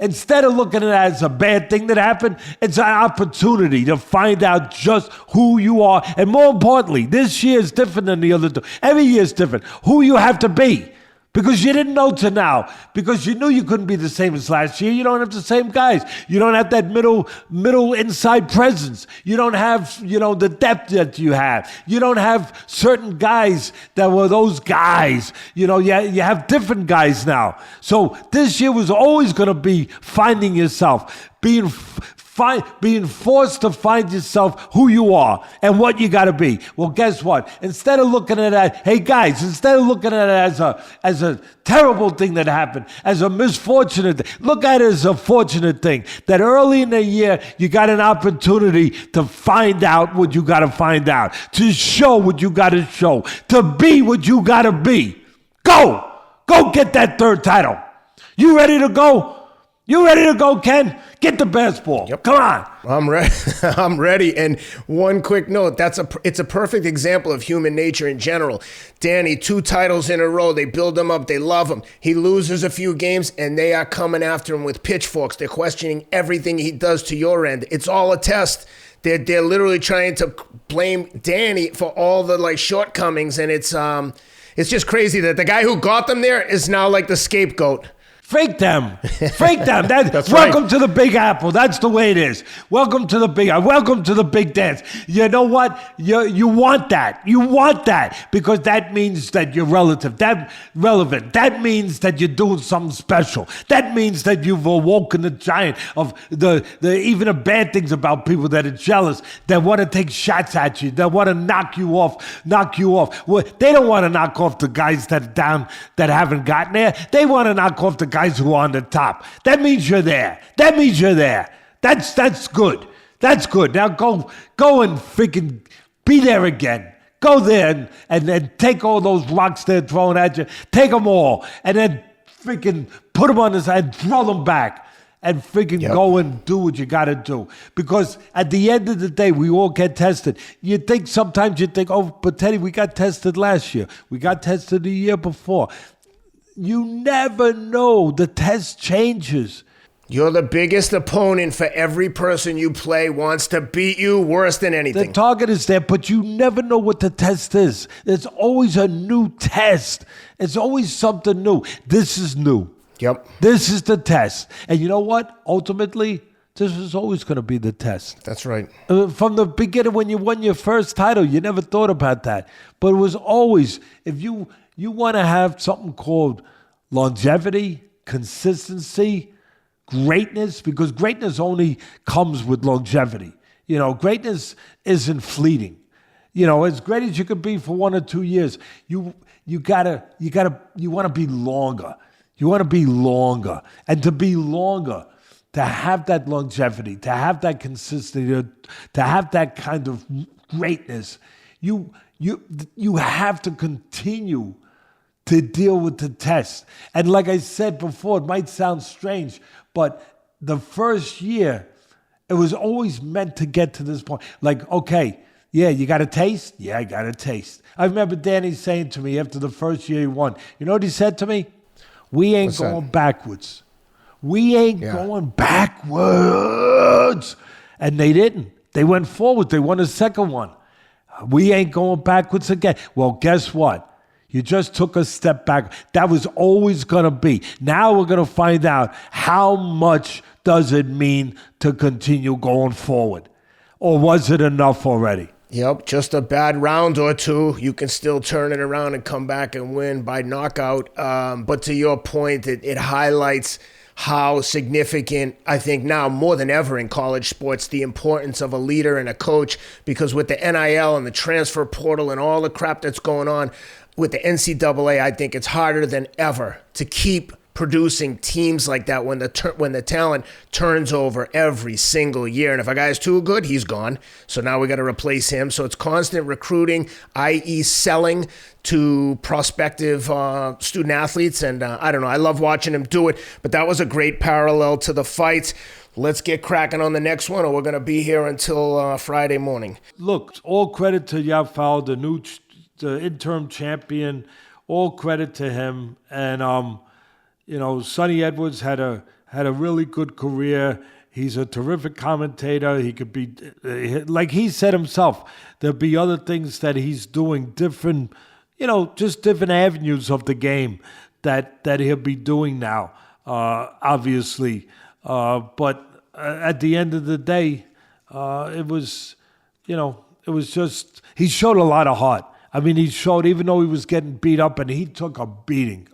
B: instead of looking at it as a bad thing that happened, it's an opportunity to find out just who you are. And more importantly, this year is different than the other two. Every year is different. Who you have to be. Because you didn't know to now. Because you knew you couldn't be the same as last year. You don't have the same guys. You don't have that middle inside presence. You don't have, the depth that you have. You don't have certain guys that were those guys. You have different guys now. So this year was always going to be finding yourself, being forced to find yourself who you are and what you got to be. Well, guess what? Instead of looking at it, hey guys, instead of looking at it as a terrible thing that happened, as a misfortunate thing, look at it as a fortunate thing. That early in the year, you got an opportunity to find out what you got to find out, to show what you got to show, to be what you got to be. Go get that third title. You ready to go? You ready to go, Ken? Get the baseball.
A: Yep.
B: Come on.
A: I'm ready. I'm ready. And one quick note, it's a perfect example of human nature in general. Danny, 2 titles in a row. They build him up. They love him. He loses a few games, and they are coming after him with pitchforks. They're questioning everything he does to your end. It's all a test. They're literally trying to blame Danny for all the shortcomings, and it's just crazy that the guy who got them there is now like the scapegoat.
B: Freak them. That's welcome
A: right.
B: to the Big Apple. That's the way it is. Welcome to the Big Apple. Welcome to the Big Dance. You know what? You want that. You want that because that means that you're relevant. That means that you're doing something special. That means that you've awoken the giant of the even the bad things about people that are jealous, that want to take shots at you, that want to knock you off. Well, they don't want to knock off the guys that are down, that haven't gotten there. They want to knock off the guys who are on the top. That means you're there. That's good. That's good. Now go and freaking be there again. Go there and then take all those rocks they're throwing at you. Take them all and then freaking put them on the side, throw them back. And freaking go and do what you got to do. Because at the end of the day, we all get tested. Sometimes you think, oh, but Teddy, we got tested last year. We got tested the year before. You never know. The test changes.
A: You're the biggest opponent for every person you play wants to beat you worse than anything.
B: The target is there, but you never know what the test is. There's always a new test. It's always something new. This is new.
A: Yep.
B: This is the test. And you know what? Ultimately, this is always going to be the test.
A: That's right.
B: From the beginning, when you won your first title, you never thought about that. But it was always, if you want to have something called longevity, consistency, greatness, because greatness only comes with longevity. Greatness isn't fleeting. As great as you could be for 1 or 2 years, you want to be longer. You want to be longer. And to be longer, to have that longevity, to have that consistency, to have that kind of greatness, you have to continue to deal with the test. And like I said before, it might sound strange, but the first year, it was always meant to get to this point. Like, okay, yeah, you got a taste? Yeah, I got a taste. I remember Danny saying to me after the first year he won, you know what he said to me? We ain't going backwards. We ain't going backwards. And they didn't. They went forward. They won a second one. We ain't going backwards again. Well, guess what? You just took a step back. That was always going to be. Now we're going to find out how much does it mean to continue going forward? Or was it enough already?
A: Yep, just a bad round or two. You can still turn it around and come back and win by knockout. But to your point, it highlights how significant, I think now more than ever in college sports, the importance of a leader and a coach, because with the NIL and the transfer portal and all the crap that's going on with the NCAA, I think it's harder than ever to keep producing teams like that when the talent turns over every single year. And if a guy's too good, he's gone. So now we got to replace him. So it's constant recruiting, i.e. selling to prospective student athletes. And I don't know, I love watching him do it. But that was a great parallel to the fights. Let's get cracking on the next one, or we're going to be here until Friday morning.
B: Look, all credit to Yafai, the interim champion. All credit to him. And Sonny Edwards had a really good career. He's a terrific commentator. He could be, like he said himself, there'll be other things that he's doing different, just different avenues of the game that he'll be doing now, obviously. But at the end of the day, it was just, he showed a lot of heart. I mean, he showed, even though he was getting beat up, and he took a beating.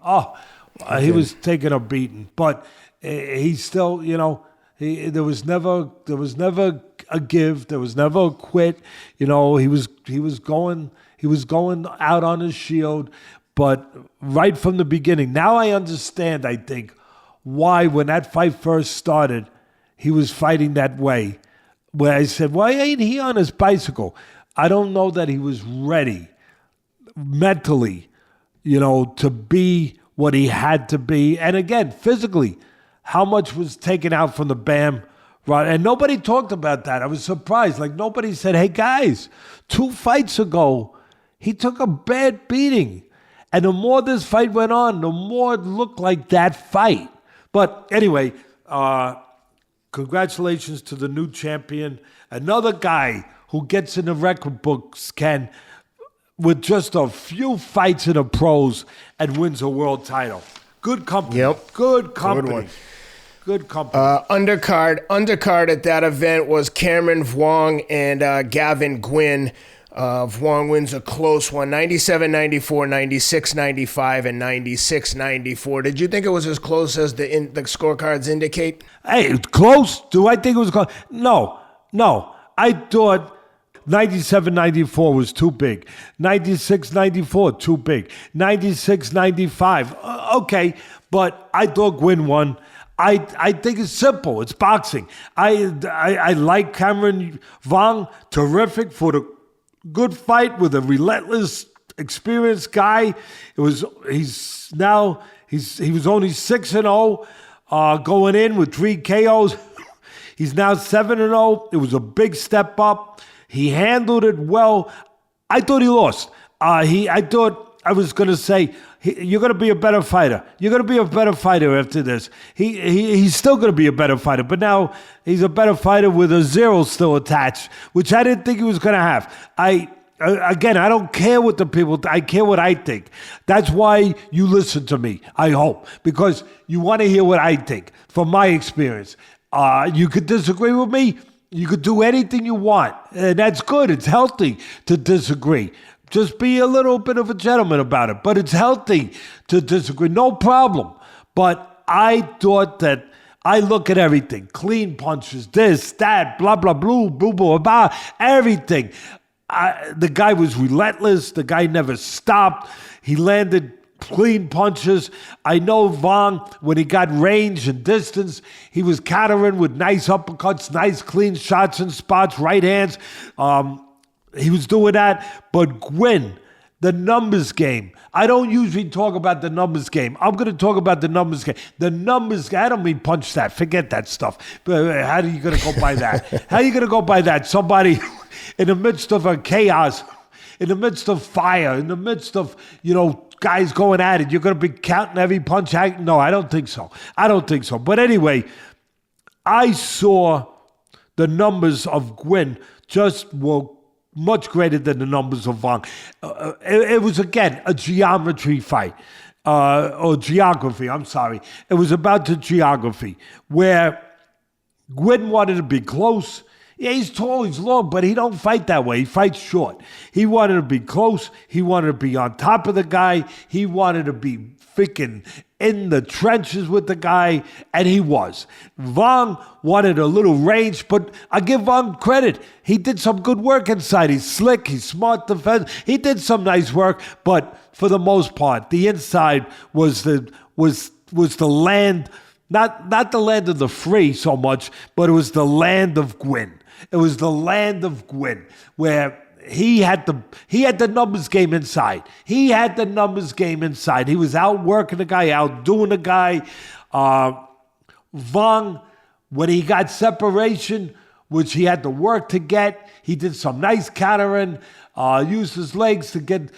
B: He was taking a beating, but he still, there was never a give, there was never a quit. He was going out on his shield, but right from the beginning. Now I understand, I think, why when that fight first started, he was fighting that way. Where I said, why ain't he on his bicycle? I don't know that he was ready mentally, to be what he had to be. And again, physically, how much was taken out from the BAM, right? And nobody talked about that. I was surprised. Like, nobody said, hey, guys, 2 fights ago, he took a bad beating. And the more this fight went on, the more it looked like that fight. But anyway, congratulations to the new champion. Another guy who gets in the record books, Ken, with just a few fights in the pros and wins a world title. Good company.
A: Yep.
B: Good company. Good company.
A: Undercard at that event was Cameron Vuong and Gavin Gwynne. Vuong wins a close one, 97-94, 96-95, and 96-94. Did you think it was as close as the scorecards indicate?
B: Hey, close? Do I think it was close? No. I thought 97-94 was too big. 96-94, too big. 96-95, okay. But I thought Gwynne won. I think it's simple. It's boxing. I like Cameron Vuong. Terrific for the good fight with a relentless, experienced guy. He was only 6-0 going in with 3 KOs. He's now 7-0. It was a big step up. He handled it well. I thought he lost. I thought I was going to say, you're going to be a better fighter. You're going to be a better fighter after this. He's still going to be a better fighter, but now he's a better fighter with a 0 still attached, which I didn't think he was going to have. Again, I don't care what the people, I care what I think. That's why you listen to me, I hope, because you want to hear what I think from my experience. You could disagree with me. You could do anything you want, and that's good. It's healthy to disagree. Just be a little bit of a gentleman about it, but it's healthy to disagree. No problem. But I thought that I look at everything. Clean punches, this, that, blah, blah, blah, blah, blah, blah, everything. The guy was relentless. The guy never stopped. He landed clean punches. I know Vuong, when he got range and distance, he was countering with nice uppercuts, nice clean shots and spots, right hands. He was doing that. But Gwynne, the numbers game. I don't usually talk about the numbers game. I'm going to talk about the numbers game. The numbers, I don't mean punch that. Forget that stuff. But how are you going to go by that? How are you going to go by that? Somebody in the midst of a chaos, in the midst of fire, in the midst of, guys going at it, you're going to be counting every punch? No, I don't think so. But anyway, I saw the numbers of Gwynne just were much greater than the numbers of Vuong. It was, again, a geometry fight, or geography, I'm sorry. It was about the geography, where Gwynne wanted to be close. Yeah, he's tall, he's long, but he don't fight that way. He fights short. He wanted to be close. He wanted to be on top of the guy. He wanted to be freaking in the trenches with the guy, and he was. Vuong wanted a little range, but I give Vuong credit. He did some good work inside. He's slick, he's smart defense. He did some nice work, but for the most part, the inside was the land, not the land of the free so much, but it was the land of Gwynne. It was the land of Gwynne, where he had the numbers game inside. He was outworking the guy, outdoing the guy. Vuong, when he got separation, which he had to work to get, he did some nice countering, used his legs to get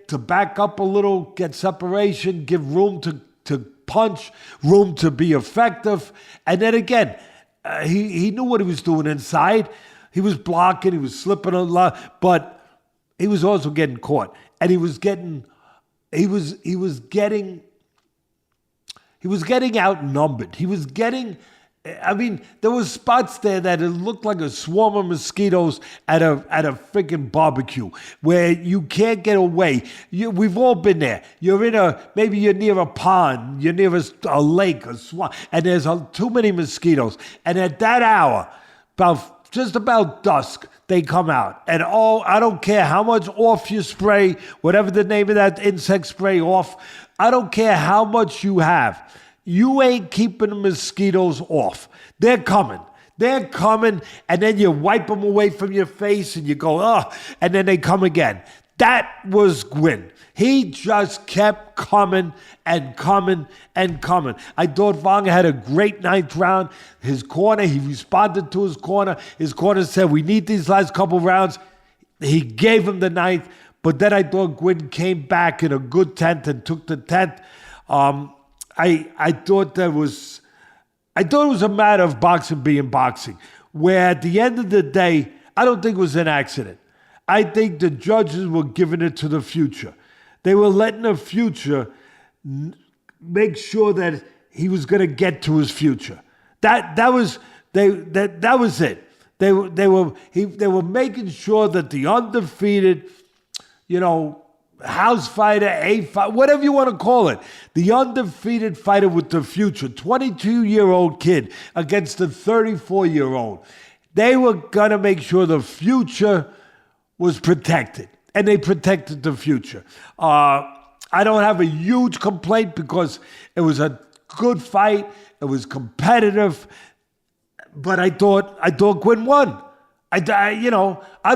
B: to back up a little, get separation, give room to punch, room to be effective. And then again, he knew what he was doing inside. He was blocking, he was slipping a lot, but he was also getting caught. And he was getting outnumbered. There was spots there that it looked like a swarm of mosquitoes at a freaking barbecue where you can't get away. We've all been there. Maybe you're near a pond, you're near a lake, a swamp, and there's too many mosquitoes. And at that hour, just about dusk, they come out. And I don't care how much off you spray, whatever the name of that insect spray off, I don't care how much you have. You ain't keeping the mosquitoes off. They're coming, and then you wipe them away from your face, and you go, and then they come again. That was Gwynne. He just kept coming and coming and coming. I thought Vuong had a great ninth round. His corner, he responded to his corner. His corner said, we need these last couple rounds. He gave him the ninth, but then I thought Gwynne came back in a good 10th and took the 10th. I thought it was a matter of boxing being boxing, where at the end of the day, I don't think it was an accident. I think the judges were giving it to the future. They were letting the future make sure that he was going to get to his future. That was it. They were making sure that the undefeated, house fighter, whatever you want to call it, the undefeated fighter with the future, 22-year-old kid against the 34-year-old. They were going to make sure the future was protected, and they protected the future. I don't have a huge complaint because it was a good fight. It was competitive, but I thought Gwynne won. I'm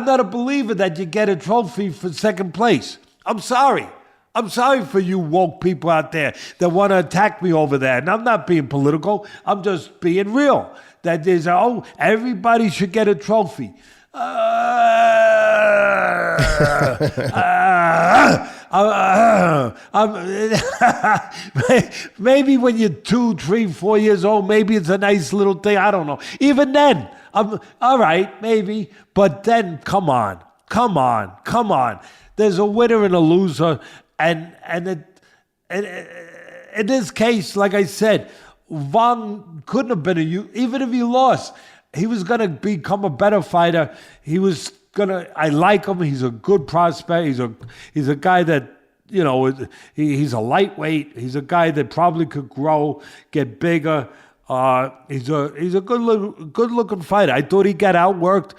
B: not a believer that you get a trophy for second place. I'm sorry for you woke people out there that want to attack me over there. And I'm not being political. I'm just being real. That there's, everybody should get a trophy. Maybe when you're 2, 3, 4 years old, maybe it's a nice little thing. I don't know. Even then, I'm all right, maybe. But then, come on. There's a winner and a loser, and in this case, like I said, Vuong couldn't have been even if he lost, he was going to become a better fighter. I like him. He's a good prospect. He's a guy that, he's a lightweight. He's a guy that probably could grow, get bigger. He's a good looking fighter. I thought he got outworked.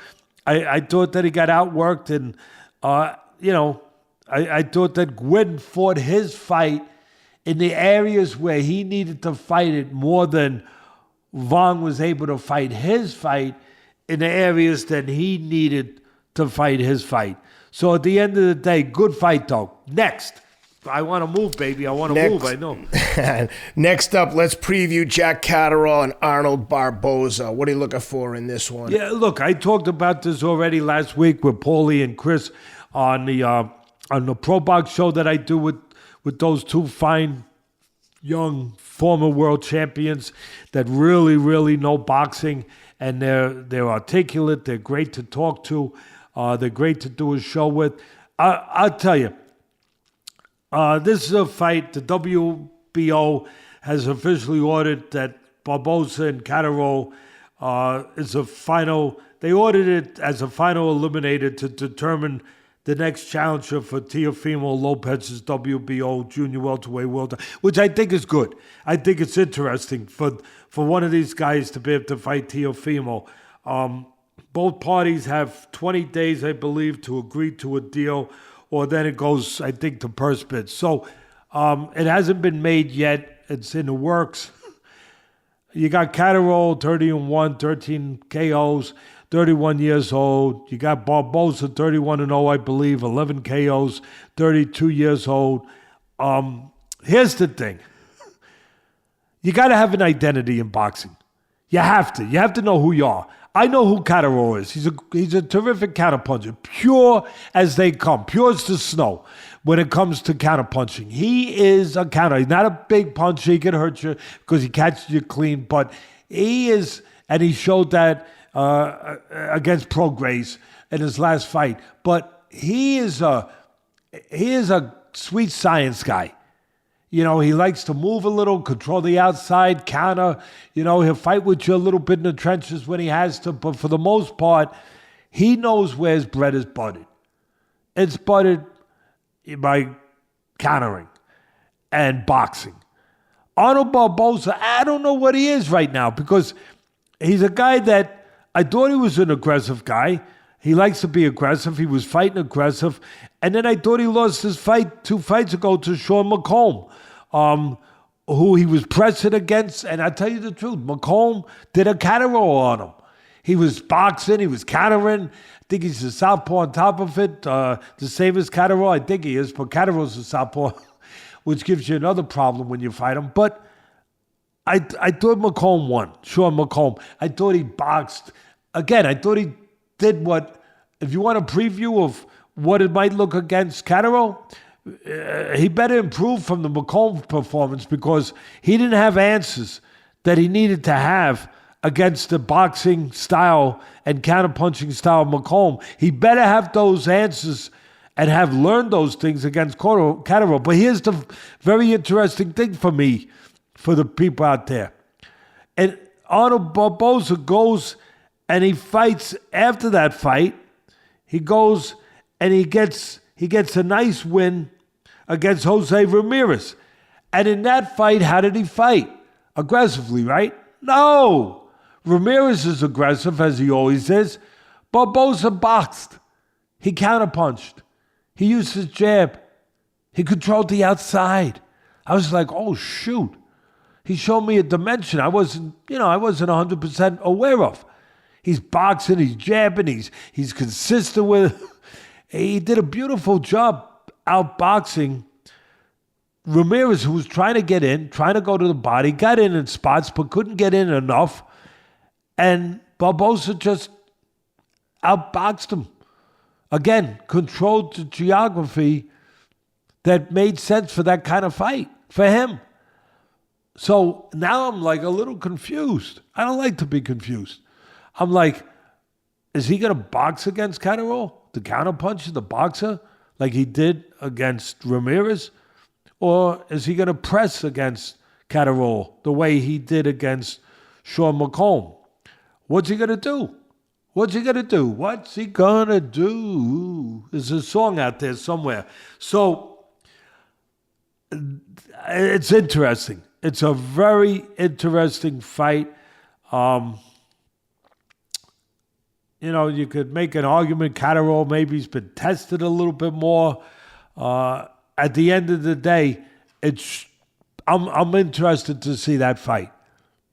B: I thought that he got outworked, and I thought that Gwynne fought his fight in the areas where he needed to fight it more than Vuong was able to fight his fight in the areas that he needed to fight his fight. So at the end of the day, good fight though. Next. I want to move, baby. I want to move. I know.
A: Next up, let's preview Jack Catterall and Arnold Barboza. What are you looking for in this one?
B: Yeah, look, I talked about this already last week with Paulie and Chris on the Pro Box show that I do with those two fine young former world champions that really, really know boxing, and they're articulate. They're great to talk to. They're great to do a show with. I'll tell you. This is a fight. The WBO has officially ordered that Barboza and Catterall is a final. They ordered it as a final eliminator to determine the next challenger for Teofimo Lopez's WBO junior welterweight world, which I think is good. I think it's interesting for one of these guys to be able to fight Teofimo. Both parties have 20 days, I believe, to agree to a deal, or then it goes, I think, to purse bids. So it hasn't been made yet. It's in the works. You got Catterall, 30-1, 13 KOs, 31 years old. You got Barboza, 31-0, I believe, 11 KOs, 32 years old. Here's the thing. You got to have an identity in boxing. You have to. You have to know who you are. I know who Catterall is. He's a terrific counterpuncher, pure as they come, pure as the snow when it comes to counterpunching. He is a counter. He's not a big puncher. He can hurt you because he catches you clean, but he is, and he showed that against Prograis in his last fight. But he is a sweet science guy. You know, he likes to move a little, control the outside, counter. You know, he'll fight with you a little bit in the trenches when he has to. But for the most part, he knows where his bread is buttered. It's buttered by countering and boxing. Arnold Barboza, I don't know what he is right now because he's a guy that I thought he was an aggressive guy. He likes to be aggressive. He was fighting aggressive. And then I thought he lost his fight 2 fights ago to Sean McComb, who he was pressing against. And I tell you the truth, McComb did a Catterall on him. He was boxing. He was countering. I think he's a southpaw on top of it, the same as Catterall. I think he is, but Catterall's a southpaw, which gives you another problem when you fight him. But I thought McComb won, Sean McComb. I thought he boxed. Again, I thought he did what, if you want a preview of what it might look against Catterall, he better improve from the McComb performance because he didn't have answers that he needed to have against the boxing style and counterpunching style of McComb. He better have those answers and have learned those things against Catterall. But here's the very interesting thing for me, for the people out there. And Arnold Barboza goes and he fights after that fight. He goes and he gets a nice win against Jose Ramirez. And in that fight, how did he fight? Aggressively, right? No. Ramirez is aggressive, as he always is. Barboza boxed. He counterpunched. He used his jab. He controlled the outside. I was like, oh, shoot. He showed me a dimension I wasn't 100% aware of. He's boxing, he's jabbing, he's consistent with. He did a beautiful job outboxing Ramirez, who was trying to get in, trying to go to the body, got in spots, but couldn't get in enough. And Barboza just outboxed him. Again, controlled the geography that made sense for that kind of fight, for him. So now I'm like a little confused. I don't like to be confused. I'm like, is he going to box against Catterall, the counterpuncher, the boxer, like he did against Ramirez? Or is he going to press against Catterall the way he did against Sean McComb? What's he going to do? What's he going to do? What's he going to do? There's a song out there somewhere. So it's interesting. It's a very interesting fight. You could make an argument. Catterall maybe has been tested a little bit more. At the end of the day, I'm interested to see that fight.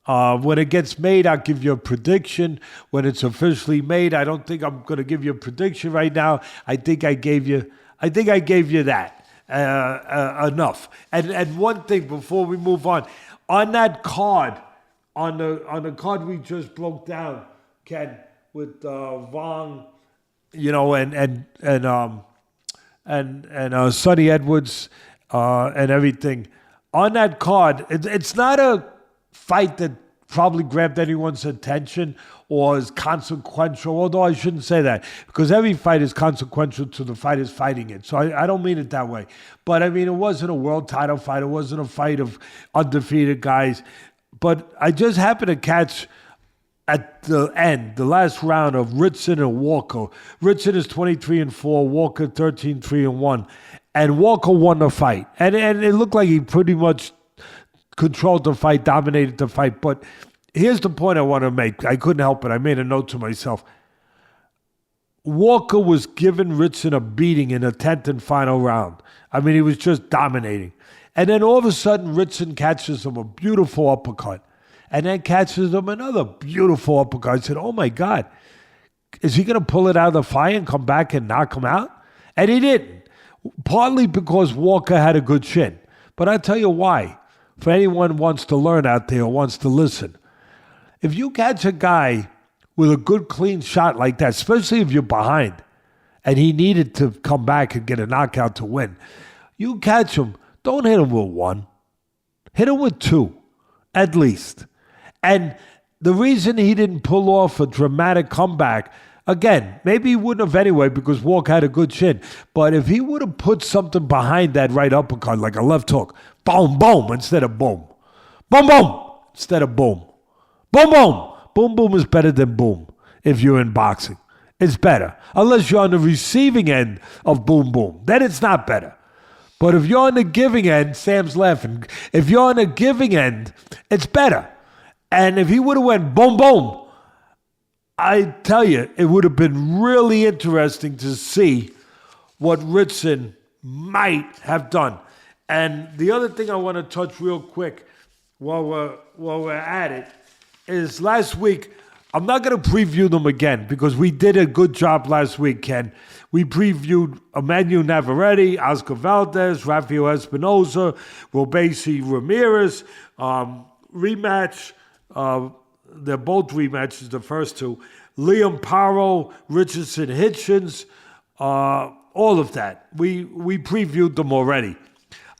B: When it gets made, I'll give you a prediction. When it's officially made, I don't think I'm going to give you a prediction right now. I think I gave you that enough. And one thing before we move on that card, on the card we just broke down, Ken, with Vuong, and Sonny Edwards and everything. On that card, it's not a fight that probably grabbed anyone's attention or is consequential, although I shouldn't say that, because every fight is consequential to the fighters fighting it. So I don't mean it that way. But I mean, it wasn't a world title fight. It wasn't a fight of undefeated guys. But I just happened to catch at the end, the last round of Ritson and Walker. Ritson is 23-4, Walker 13-3-1. And Walker won the fight. And it looked like he pretty much controlled the fight, dominated the fight. But here's the point I want to make. I couldn't help it. I made a note to myself. Walker was giving Ritson a beating in the 10th and final round. I mean, he was just dominating. And then all of a sudden, Ritson catches him a beautiful uppercut. And then catches him another beautiful uppercut. I said, oh my God, is he going to pull it out of the fire and come back and knock him out? And he didn't. Partly because Walker had a good chin. But I'll tell you why. For anyone who wants to learn out there or wants to listen. If you catch a guy with a good clean shot like that, especially if you're behind, and he needed to come back and get a knockout to win, you catch him, don't hit him with one. Hit him with two, at least. And the reason he didn't pull off a dramatic comeback, again, maybe he wouldn't have anyway because Walker had a good chin. But if he would have put something behind that right uppercut, like a left hook, boom, boom, instead of boom. Boom, boom, instead of boom. Boom, boom. Boom, boom is better than boom if you're in boxing. It's better. Unless you're on the receiving end of boom, boom. Then it's not better. But if you're on the giving end, Sam's laughing. If you're on the giving end, it's better. And if he would have went boom, boom, I tell you, it would have been really interesting to see what Ritson might have done. And the other thing I want to touch real quick while we're at it is last week, I'm not going to preview them again because we did a good job last week, Ken. We previewed Emmanuel Navarrete, Oscar Valdez, Rafael Espinoza, Robesi Ramirez, rematch. They're both rematches, the first two. Liam Paro, Richardson Hitchens, all of that. We previewed them already.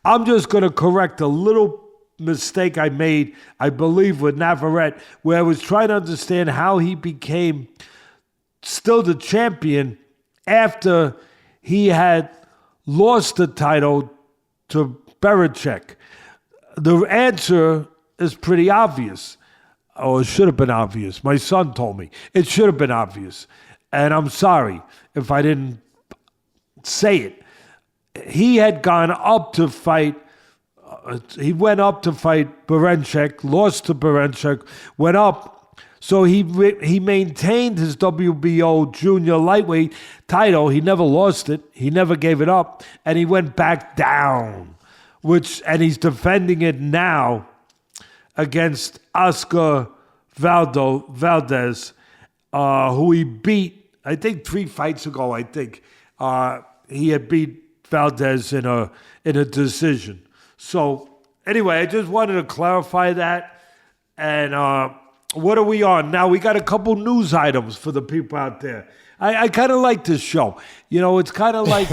B: I'm just going to correct a little mistake I made, I believe, with Navarrete, where I was trying to understand how he became still the champion after he had lost the title to Berichek. The answer is pretty obvious. Or it should have been obvious. My son told me. It should have been obvious. And I'm sorry if I didn't say it. He had gone up to fight. He went up to fight Berichek, lost to Berichek, went up. So he maintained his WBO junior lightweight title. He never lost it. He never gave it up. And he went back down, and he's defending it now against Oscar Valdez, who he beat, I think 3 fights ago, he had beat Valdez in a decision. So anyway, I just wanted to clarify that. And what are we on? Now we got a couple news items for the people out there. I kind of like this show. It's kind of like,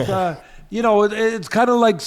B: it's kind of like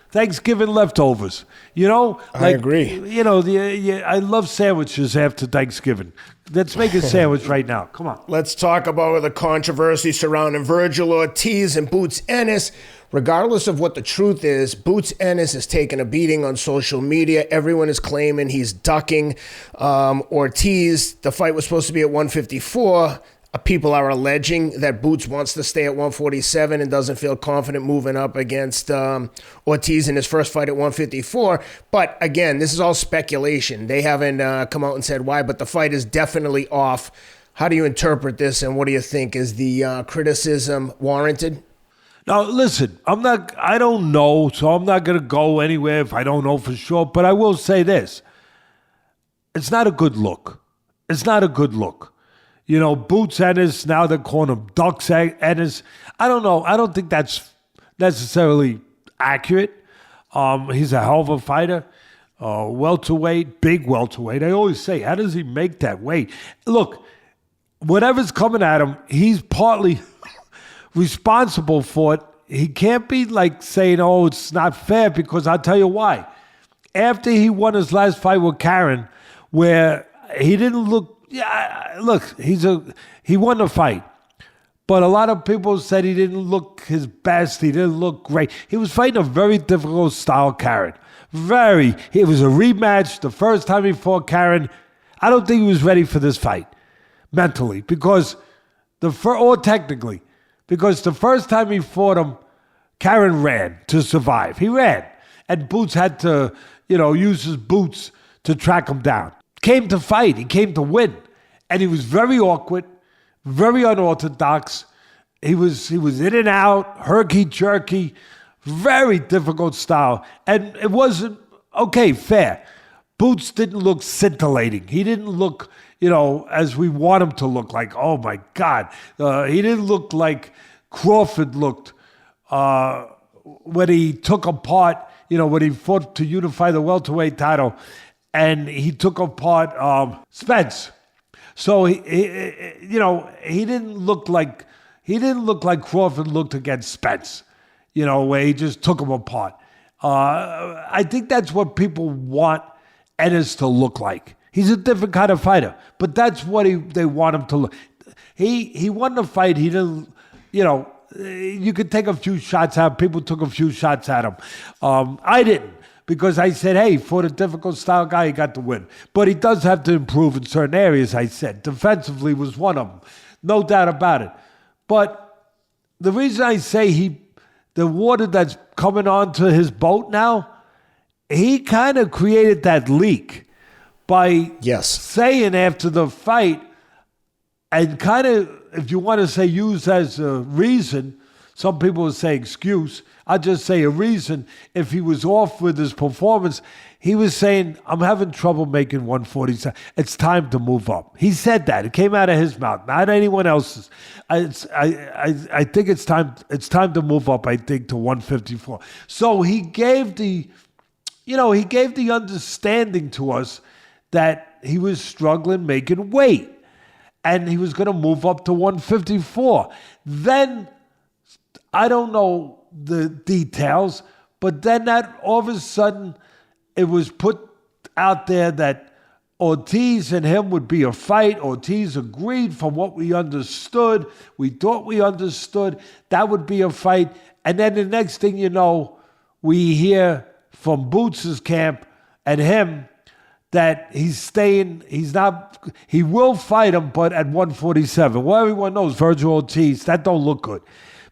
B: Thanksgiving leftovers.
A: I agree.
B: I love sandwiches after Thanksgiving. Let's make a sandwich right now. Come on.
A: Let's talk about the controversy surrounding Vergil Ortiz and Boots Ennis. Regardless of what the truth is, Boots Ennis is taking a beating on social media. Everyone is claiming he's ducking Ortiz. The fight was supposed to be at 154. People are alleging that Boots wants to stay at 147 and doesn't feel confident moving up against Ortiz in his first fight at 154. But again, this is all speculation. They haven't come out and said why, but the fight is definitely off. How do you interpret this, and what do you think? Is the criticism warranted?
B: Now, listen, I don't know, so I'm not going to go anywhere if I don't know for sure. But I will say this. It's not a good look. It's not a good look. You know, Boots Ennis, now they're calling him Ducks Ennis. I don't know. I don't think that's necessarily accurate. He's a hell of a fighter. Welterweight, big welterweight. I always say, how does he make that weight? Look, whatever's coming at him, he's partly responsible for it. He can't be like saying, oh, it's not fair, because I'll tell you why. After he won his last fight with Karen, where he didn't look, he won the fight. But a lot of people said he didn't look his best. He didn't look great. He was fighting a very difficult style Karen. It was a rematch. The first time he fought Karen, I don't think he was ready for this fight mentally, technically, because the first time he fought him, Karen ran to survive. He ran. And Boots had to, use his boots to track him down. Came to fight. He came to win. And he was very awkward, very unorthodox. He was in and out, herky-jerky, very difficult style. And it wasn't, fair. Boots didn't look scintillating. He didn't look, as we want him to look, like, oh my God. He didn't look like Crawford looked when he took apart, when he fought to unify the welterweight title, and he took apart Spence. So he didn't look like Crawford looked against Spence, where he just took him apart. I think that's what people want Ennis to look like. He's a different kind of fighter, but that's what they want him to look. He won the fight. He didn't, you could take a few shots at him. People took a few shots at him. I didn't, because I said, hey, for the difficult style guy, he got the win. But he does have to improve in certain areas, I said. Defensively was one of them. No doubt about it. But the reason I say the water that's coming onto his boat now, he kind of created that leak by saying after the fight, and kind of, if you want to say use as a reason, some people would say excuse, I'll just say a reason, if he was off with his performance, he was saying, I'm having trouble making 147. It's time to move up. He said that. It came out of his mouth, not anyone else's. I think it's time to move up, I think, to 154. So he gave the understanding to us that he was struggling making weight, and he was going to move up to 154. Then, I don't know the details, but then that all of a sudden, it was put out there that Ortiz and him would be a fight. Ortiz agreed from what we understood. We thought we understood that would be a fight. And then the next thing you know, we hear from Boots' camp and him that he will fight him, but at 147. Well, everyone knows Vergil Ortiz, that don't look good,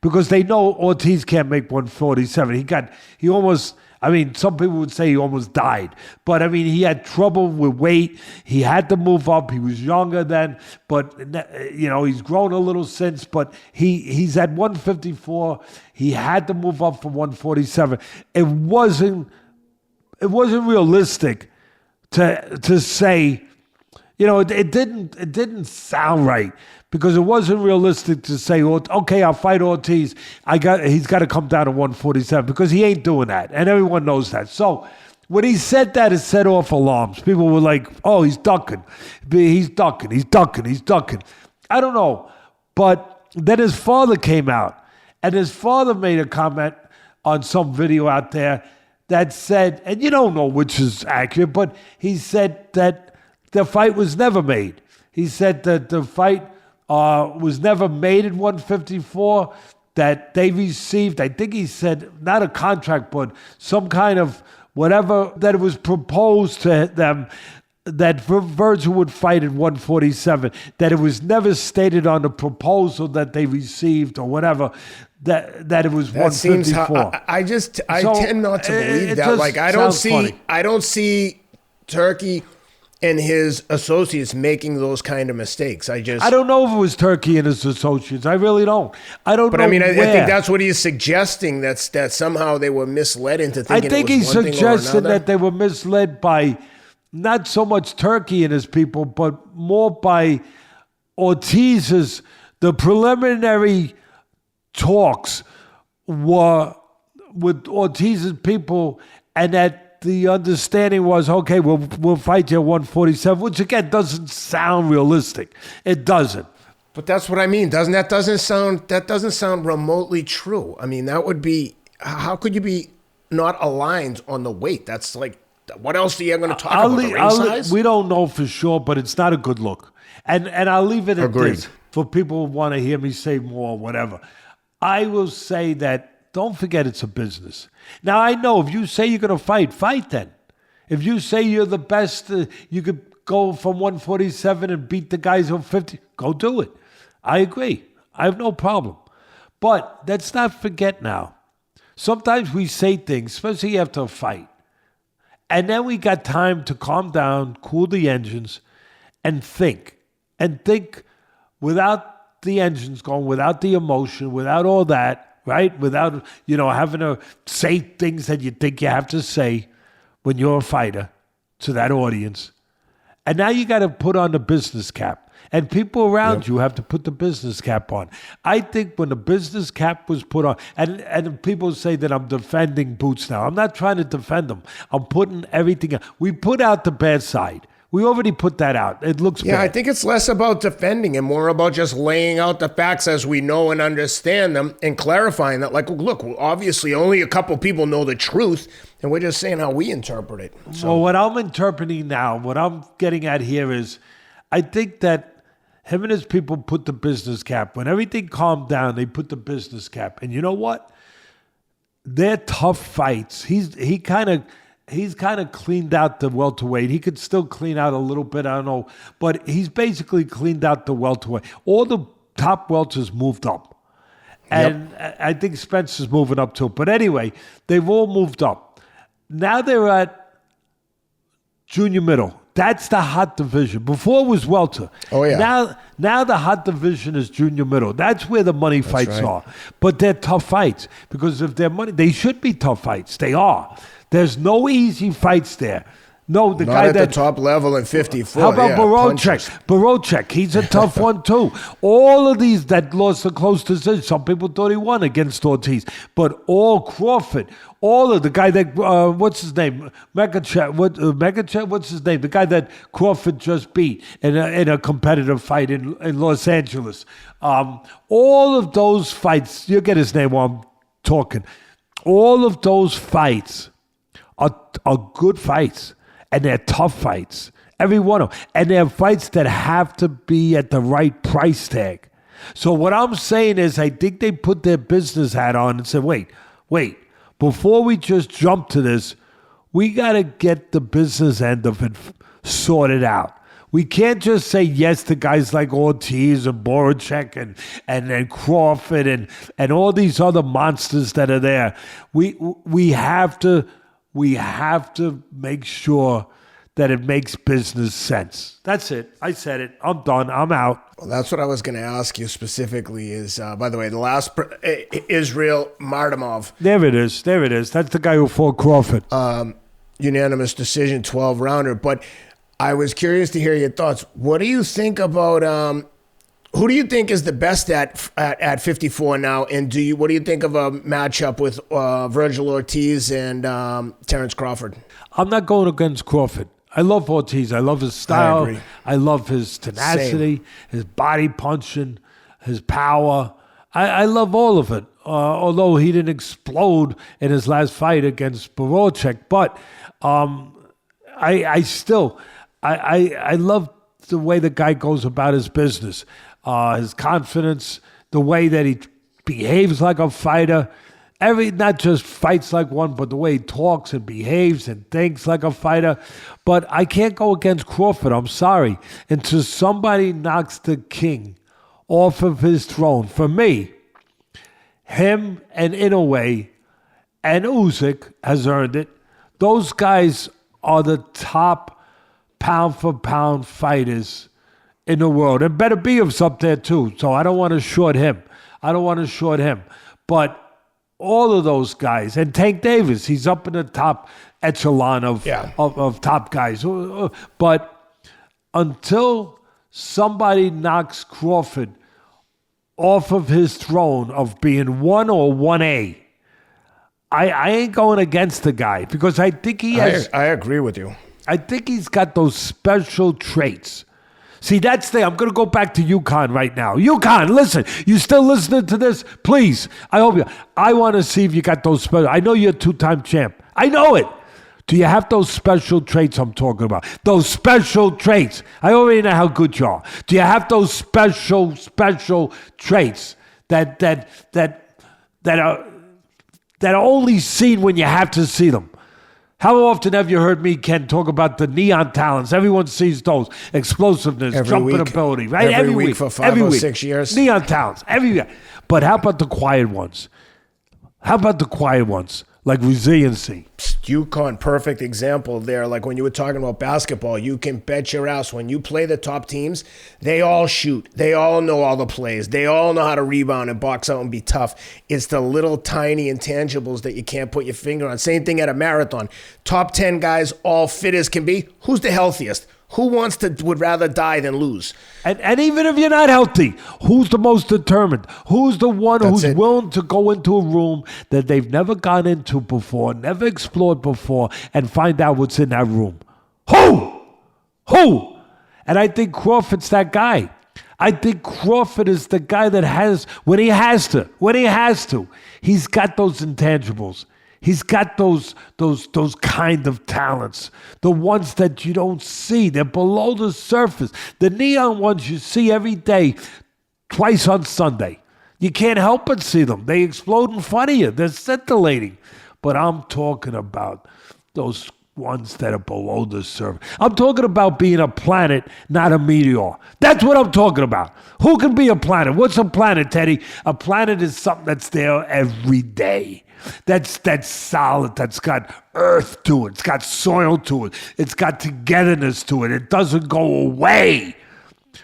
B: because they know Ortiz can't make 147. Some people would say he almost died, but he had trouble with weight. He had to move up. He was younger then, but he's grown a little since, but he's at 154. He had to move up from 147. It wasn't realistic to say, it didn't sound right, because it wasn't realistic to say, okay, I'll fight Ortiz. He's got to come down to 147, because he ain't doing that, and everyone knows that. So when he said that, it set off alarms. People were like, oh, he's ducking. He's ducking. I don't know. But then his father came out, and his father made a comment on some video out there that said, and you don't know which is accurate, but he said that the fight was never made. He said that the fight was never made at 154, that they received, I think he said, not a contract, but some kind of whatever, that it was proposed to them that Vergil would fight at 147, that it was never stated on the proposal that they received or whatever, that it was
A: That
B: 154.
A: seems I tend not to believe that. Like I don't see Turkey and his associates making those kind of mistakes. I
B: don't know if it was Turkey and his associates. I really don't. I don't know.
A: But I mean, I
B: where.
A: think that's what he's suggesting. That somehow they were misled into thinking.
B: I think
A: it was
B: he's
A: one thing or
B: suggesting
A: another.
B: that they were misled by not so much Turkey and his people, but more by Ortiz's. The preliminary talks were with Ortiz's people, and that the understanding was, okay, we'll fight you at 147, which again doesn't sound realistic. It doesn't.
A: But that's what I mean. That doesn't sound remotely true. I mean, that would be, how could you be not aligned on the weight? That's like, what else are you going to talk about? The ring size?
B: We don't know for sure, but it's not a good look. And I'll leave it at this for people who want to hear me say more or whatever. I will say that don't forget it's a business. Now, I know if you say you're going to fight then. If you say you're the best, you could go from 147 and beat the guys on 50, go do it. I agree. I have no problem. But let's not forget now. Sometimes we say things, especially after a fight, and then we got time to calm down, cool the engines, and think. And think without the engines going, without the emotion, without all that, right? Without, having to say things that you think you have to say when you're a fighter to that audience. And now you got to put on the business cap. And people around you have to put the business cap on. I think when the business cap was put on, and people say that I'm defending Boots now. I'm not trying to defend them. I'm putting everything out. We put out the bad side. We already put that out. It looks bad.
A: Yeah, I think it's less about defending and more about just laying out the facts as we know and understand them and clarifying that, like, look, obviously only a couple people know the truth, and we're just saying how we interpret it. So.
B: Well, what I'm interpreting now, what I'm getting at here is, I think that him and his people put the business cap. When everything calmed down, they put the business cap. And you know what? They're tough fights. He's kind of cleaned out the welterweight. He could still clean out a little bit, I don't know. But he's basically cleaned out the welterweight. All the top welters moved up. And I think Spencer's moving up too. But anyway, they've all moved up. Now they're at junior middle. That's the hot division. Before it was welter.
A: Oh, yeah.
B: Now the hot division is junior middle. That's where the money fights are. But they're tough fights. Because if they're money, they should be tough fights. They are. There's no easy fights there. No, the
A: Not
B: guy
A: at
B: that
A: the top level in 54.
B: How about Barboza? He's a tough one too. All of these that lost a close decision. Some people thought he won against Ortiz, but all Crawford, all of the guy that what's his name, Megachet, what's his name? The guy that Crawford just beat in a competitive fight in Los Angeles. All of those fights, you'll get his name while I'm talking. All of those fights are good fights. And they're tough fights, every one of them. And they're fights that have to be at the right price tag. So what I'm saying is I think they put their business hat on and said, wait, before we just jump to this, we got to get the business end of it sorted out. We can't just say yes to guys like Ortiz and Boracek and Crawford and all these other monsters that are there. We have to make sure that it makes business sense. That's it. I said it. I'm done. I'm out.
A: Well, that's what I was going to ask you specifically is, by the way, the last Israel Mardamov.
B: There it is. That's the guy who fought Crawford.
A: Unanimous decision, 12-rounder. But I was curious to hear your thoughts. What do you think about... who do you think is the best at 54 now? And what do you think of a matchup with Vergil Ortiz and Terence Crawford?
B: I'm not going against Crawford. I love Ortiz. I love his style.
A: I agree.
B: I love his tenacity, his body punching, his power. I love all of it. Although he didn't explode in his last fight against Boracek, but I still love the way the guy goes about his business. His confidence, the way that he behaves like a fighter. not just fights like one, but the way he talks and behaves and thinks like a fighter. But I can't go against Crawford. I'm sorry. Until somebody knocks the king off of his throne, for me, him and Inoue and Usyk has earned it. Those guys are the top pound-for-pound fighters in the world. And better be of up there, too. So I don't want to short him. But all of those guys, and Tank Davis, he's up in the top echelon of top guys. But until somebody knocks Crawford off of his throne of being 1 or 1A, I ain't going against the guy because I think he has...
A: I agree with you.
B: I think he's got those special traits. See, that's the... I'm going to go back to UConn right now. UConn, listen. You still listening to this? Please. I hope you... I want to see if you got those special... I know you're a 2-time champ. I know it. Do you have those special traits I'm talking about? Those special traits. I already know how good you are. Do you have those special traits that are only seen when you have to see them? How often have you heard me, Ken, talk about the neon talents? Everyone sees those. Explosiveness, jumping ability, right?
A: Every week for 5 or 6 years.
B: Neon talents, every week. But how about the quiet ones? Like resiliency.
A: UConn, perfect example there. Like when you were talking about basketball, you can bet your ass when you play the top teams, they all shoot. They all know all the plays. They all know how to rebound and box out and be tough. It's the little tiny intangibles that you can't put your finger on. Same thing at a marathon. Top 10 guys, all fit as can be. Who's the healthiest? Who would rather die than lose?
B: And even if you're not healthy, who's the most determined? Who's the one who's willing to go into a room that they've never gone into before, never explored before, and find out what's in that room? Who? And I think Crawford's that guy. I think Crawford is the guy that has, when he has to, he's got those intangibles. He's got those kind of talents, the ones that you don't see. They're below the surface. The neon ones you see every day, twice on Sunday. You can't help but see them. They explode in front of you. They're scintillating. But I'm talking about those ones that are below the surface. I'm talking about being a planet, not a meteor. That's what I'm talking about. Who can be a planet? What's a planet, Teddy? A planet is something that's there every day. That's solid, that's got earth to it, it's got soil to it, it's got togetherness to it, it doesn't go away.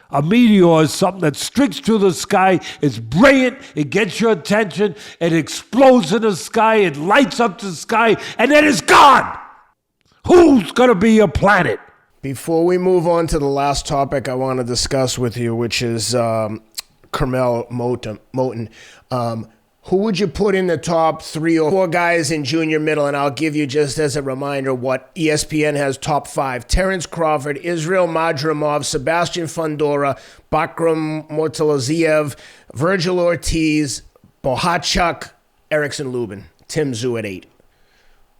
B: A meteor is something that streaks through the sky, it's brilliant, it gets your attention, it explodes in the sky, it lights up the sky, and then it's gone. Who's going to be a planet?
A: Before we move on to the last topic I want to discuss with you, which is Curmel Moton, who would you put in the top 3 or 4 guys in junior middle? And I'll give you just as a reminder what ESPN has top 5. Terence Crawford, Israel Madrimov, Sebastian Fundora, Bakram Mortalaziev, Vergil Ortiz, Bohachuk, Erickson Lubin, Tim Tszyu at 8.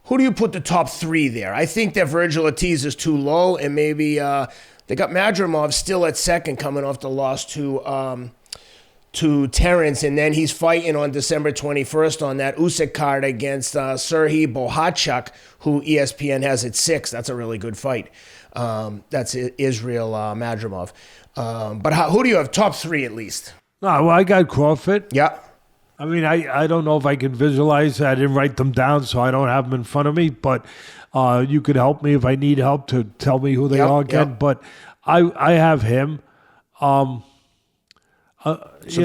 A: Who do you put the top 3 there? I think that Vergil Ortiz is too low, and maybe they got Madrimov still at 2nd coming off the loss to Terence, and then he's fighting on December 21st on that Usyk card against Serhii Bohachuk, who ESPN has at 6. That's a really good fight. That's Israel Madrimov. But who do you have top 3 at least?
B: Well, I got Crawford.
A: Yeah.
B: I mean, I don't know if I can visualize. I didn't write them down, so I don't have them in front of me. But you could help me if I need help to tell me who they are again. Yep. But I have him.
A: So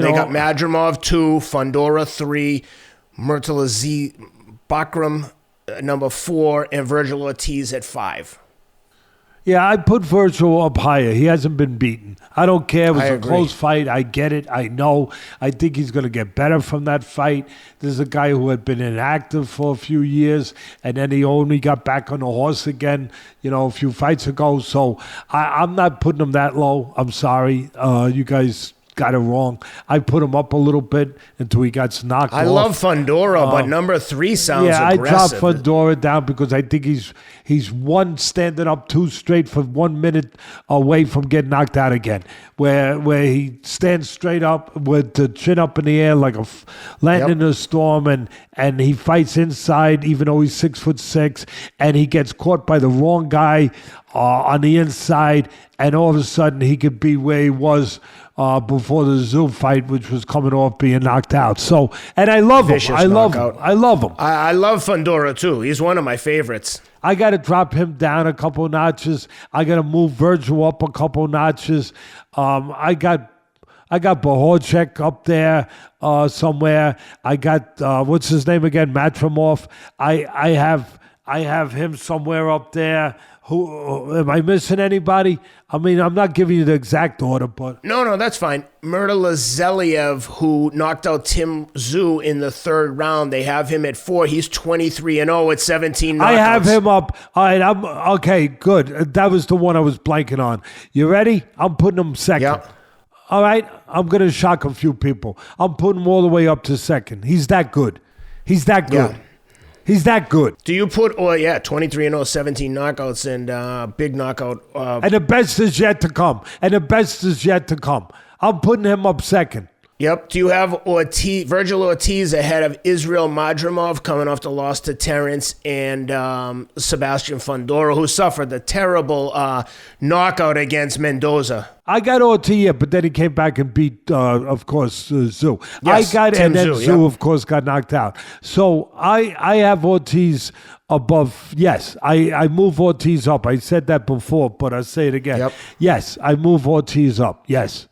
A: they got Madrimov 2, Fundora 3, Murtalazi Bakram number 4, and Vergil Ortiz at 5.
B: Yeah, I'd put Vergil up higher. He hasn't been beaten. I don't care. It was a close fight. I get it. I know. I think he's going to get better from that fight. This is a guy who had been inactive for a few years, and then he only got back on the horse again, a few fights ago. So I'm not putting him that low. I'm sorry. You guys got it wrong. I put him up a little bit until he got knocked off.
A: I love Fundora, but number 3 sounds aggressive.
B: I dropped Fundora down because I think he's one standing up too straight for 1 minute away from getting knocked out again. Where he stands straight up with the chin up in the air like a landing in a storm, and he fights inside even though he's 6'6", and he gets caught by the wrong guy on the inside, and all of a sudden he could be where he was before the Zoo fight, which was coming off being knocked out. So, and I love him. I love him. I love
A: Fundora too. He's one of my favorites.
B: I got to drop him down a couple of notches. I got to move Vergil up a couple of notches. I got Bohorchek up there somewhere. I got what's his name again? Matramorph. I have him somewhere up there. Who am I missing? Anybody? I mean, I'm not giving you the exact order, but
A: no, that's fine. Murtala Zeliev, who knocked out Tim Tszyu in the 3rd round, they have him at 4. He's 23-0 at 17 knockouts.
B: I have him up. All right, I'm okay. Good. That was the one I was blanking on. You ready? I'm putting him 2nd.
A: Yep.
B: All right, I'm gonna shock a few people. I'm putting him all the way up to 2nd. He's that good. He's that good.
A: Yeah.
B: He's that good.
A: Do you put, 23-0, 17 knockouts, and big knockout.
B: And the best is yet to come. I'm putting him up 2nd.
A: Yep. Do you have Vergil Ortiz ahead of Israel Madrimov coming off the loss to Terence and Sebastian Fundora, who suffered the terrible knockout against Mendoza?
B: I got Ortiz, but then he came back and beat, of course, Tszyu.
A: Yes,
B: and then
A: Tszyu,
B: Tszyu, of course, got knocked out. So I have Ortiz above. Yes, I move Ortiz up. I said that before, but I'll say it again.
A: Yep.
B: Yes, I move Ortiz up. Yes.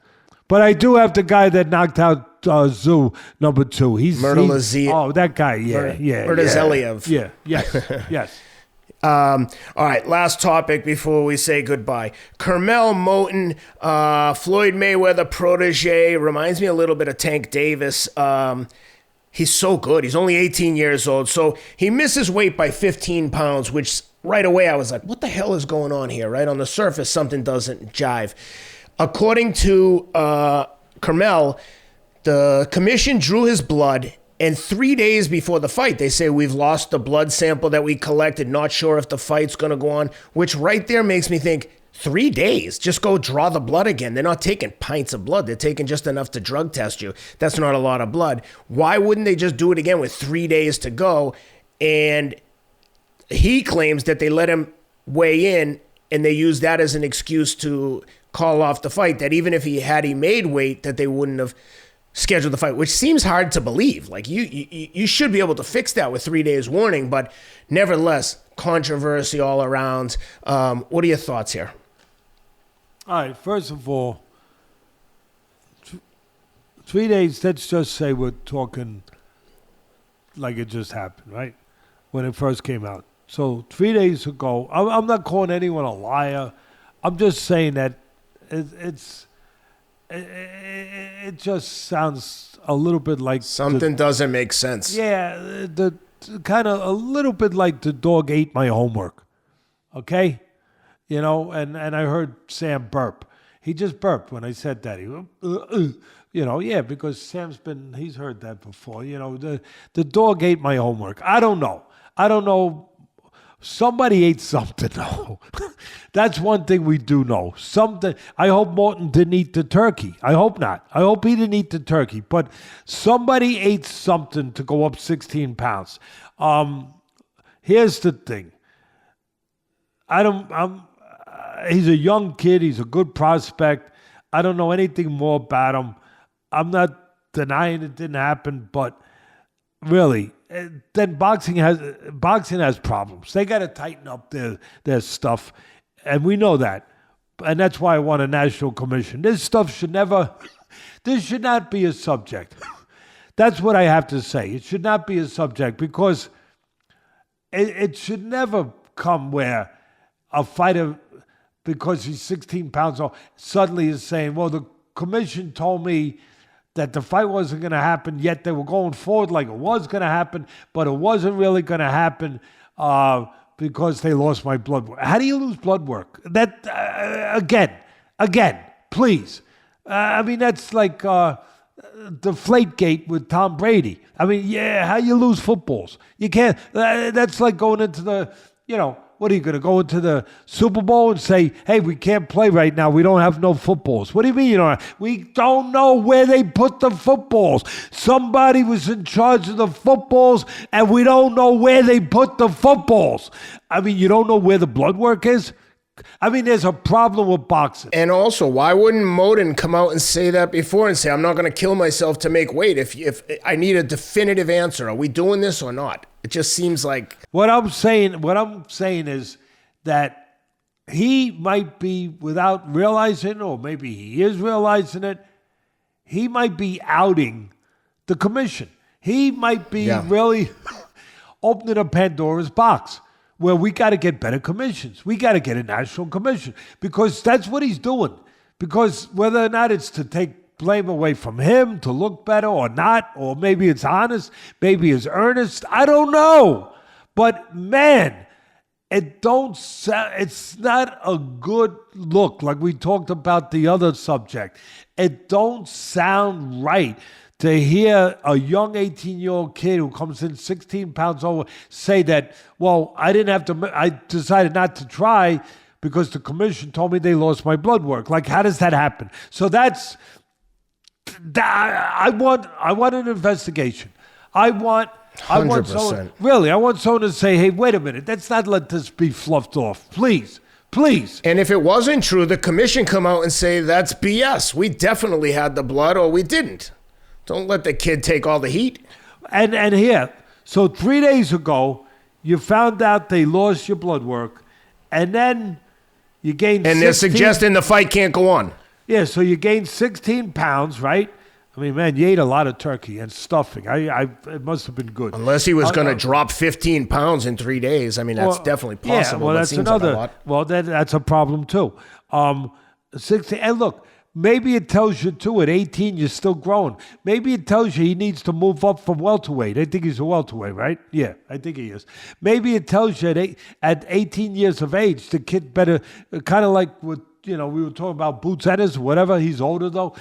B: But I do have the guy that knocked out Tszyu, number 2.
A: Murtala Zeliev.
B: Oh, that guy,
A: Zeliev.
B: Yeah, yes.
A: All right, last topic before we say goodbye. Curmel, Moton, Floyd Mayweather protege, reminds me a little bit of Tank Davis. He's so good. He's only 18 years old. So he misses weight by 15 pounds, which right away I was like, what the hell is going on here, right? On the surface, something doesn't jive. According to Curmel, the commission drew his blood, and 3 days before the fight, they say, we've lost the blood sample that we collected, not sure if the fight's going to go on, which right there makes me think, 3 days, just go draw the blood again. They're not taking pints of blood. They're taking just enough to drug test you. That's not a lot of blood. Why wouldn't they just do it again with 3 days to go? And he claims that they let him weigh in, and they use that as an excuse to call off the fight, that even if he made weight, that they wouldn't have scheduled the fight, which seems hard to believe. Like you should be able to fix that with 3 days warning, but nevertheless, controversy all around. What are your thoughts here?
B: All right, first of all, 3 days, let's just say we're talking like it just happened, right? When it first came out. So 3 days ago, I'm not calling anyone a liar. I'm just saying that it just sounds a little bit like
A: something doesn't make sense.
B: Yeah, the kind of a little bit like the dog ate my homework. Okay, you know, and I heard Sam burp. He just burped when I said that. He you know, yeah, because he's heard that before. You know, the dog ate my homework. I don't know. Somebody ate something, though. That's one thing we do know. Something. I hope Moton didn't eat the turkey. I hope not. I hope he didn't eat the turkey. But somebody ate something to go up 16 pounds. Here's the thing. He's a young kid. He's a good prospect. I don't know anything more about him. I'm not denying it didn't happen, but really, then boxing has problems. They got to tighten up their stuff, and we know that. And that's why I want a national commission. This stuff should not be a subject. That's what I have to say. It should not be a subject because it should never come where a fighter, because he's 16 pounds old, suddenly is saying, well, the commission told me that the fight wasn't going to happen, yet they were going forward like it was going to happen, but it wasn't really going to happen because they lost my blood work. How do you lose blood work? That, again, please. I mean, that's like Deflategate with Tom Brady. I mean, yeah, how you lose footballs? You can't. That's like going into the, what are you going to go into the Super Bowl and say, hey, we can't play right now. We don't have no footballs. What do you mean we don't know where they put the footballs. Somebody was in charge of the footballs and we don't know where they put the footballs. I mean, you don't know where the blood work is? I mean, there's a problem with boxing.
A: And also, why wouldn't Moton come out and say that before and say, I'm not going to kill myself to make weight if I need a definitive answer? Are we doing this or not? It just seems like...
B: What I'm saying is that he might be, without realizing, or maybe he is realizing it, he might be outing the commission. He might be really opening a Pandora's box, where we got to get better commissions. We got to get a national commission because that's what he's doing. Because whether or not it's to take blame away from him, to look better or not, or maybe it's honest, maybe it's earnest, I don't know. But man, it's not a good look like we talked about the other subject. It don't sound right to hear a young 18-year-old kid who comes in 16 pounds over say that, well, I decided not to try because the commission told me they lost my blood work. Like, how does that happen? So I want an investigation. I want
A: 100%.
B: I want someone to say, hey, wait a minute, let's not let this be fluffed off. Please.
A: And if it wasn't true, the commission come out and say, that's BS. We definitely had the blood or we didn't. Don't let the kid take all the heat.
B: And here, so 3 days ago, you found out they lost your blood work, and then you gained
A: And they're suggesting the fight can't go on.
B: Yeah, so you gained 16 pounds, right? I mean, man, you ate a lot of turkey and stuffing. It must have been good.
A: Unless he was going to drop 15 pounds in 3 days. I mean, that's definitely possible.
B: Yeah, well, that's another. Like well, that's a problem too. 16, and look, maybe it tells you too. At 18, you're still growing. Maybe it tells you he needs to move up from welterweight. I think he's a welterweight, right? Yeah, I think he is. Maybe it tells you at 18 years of age, the kid better, kind of like with. We were talking about Boots Ennis or whatever. He's older though.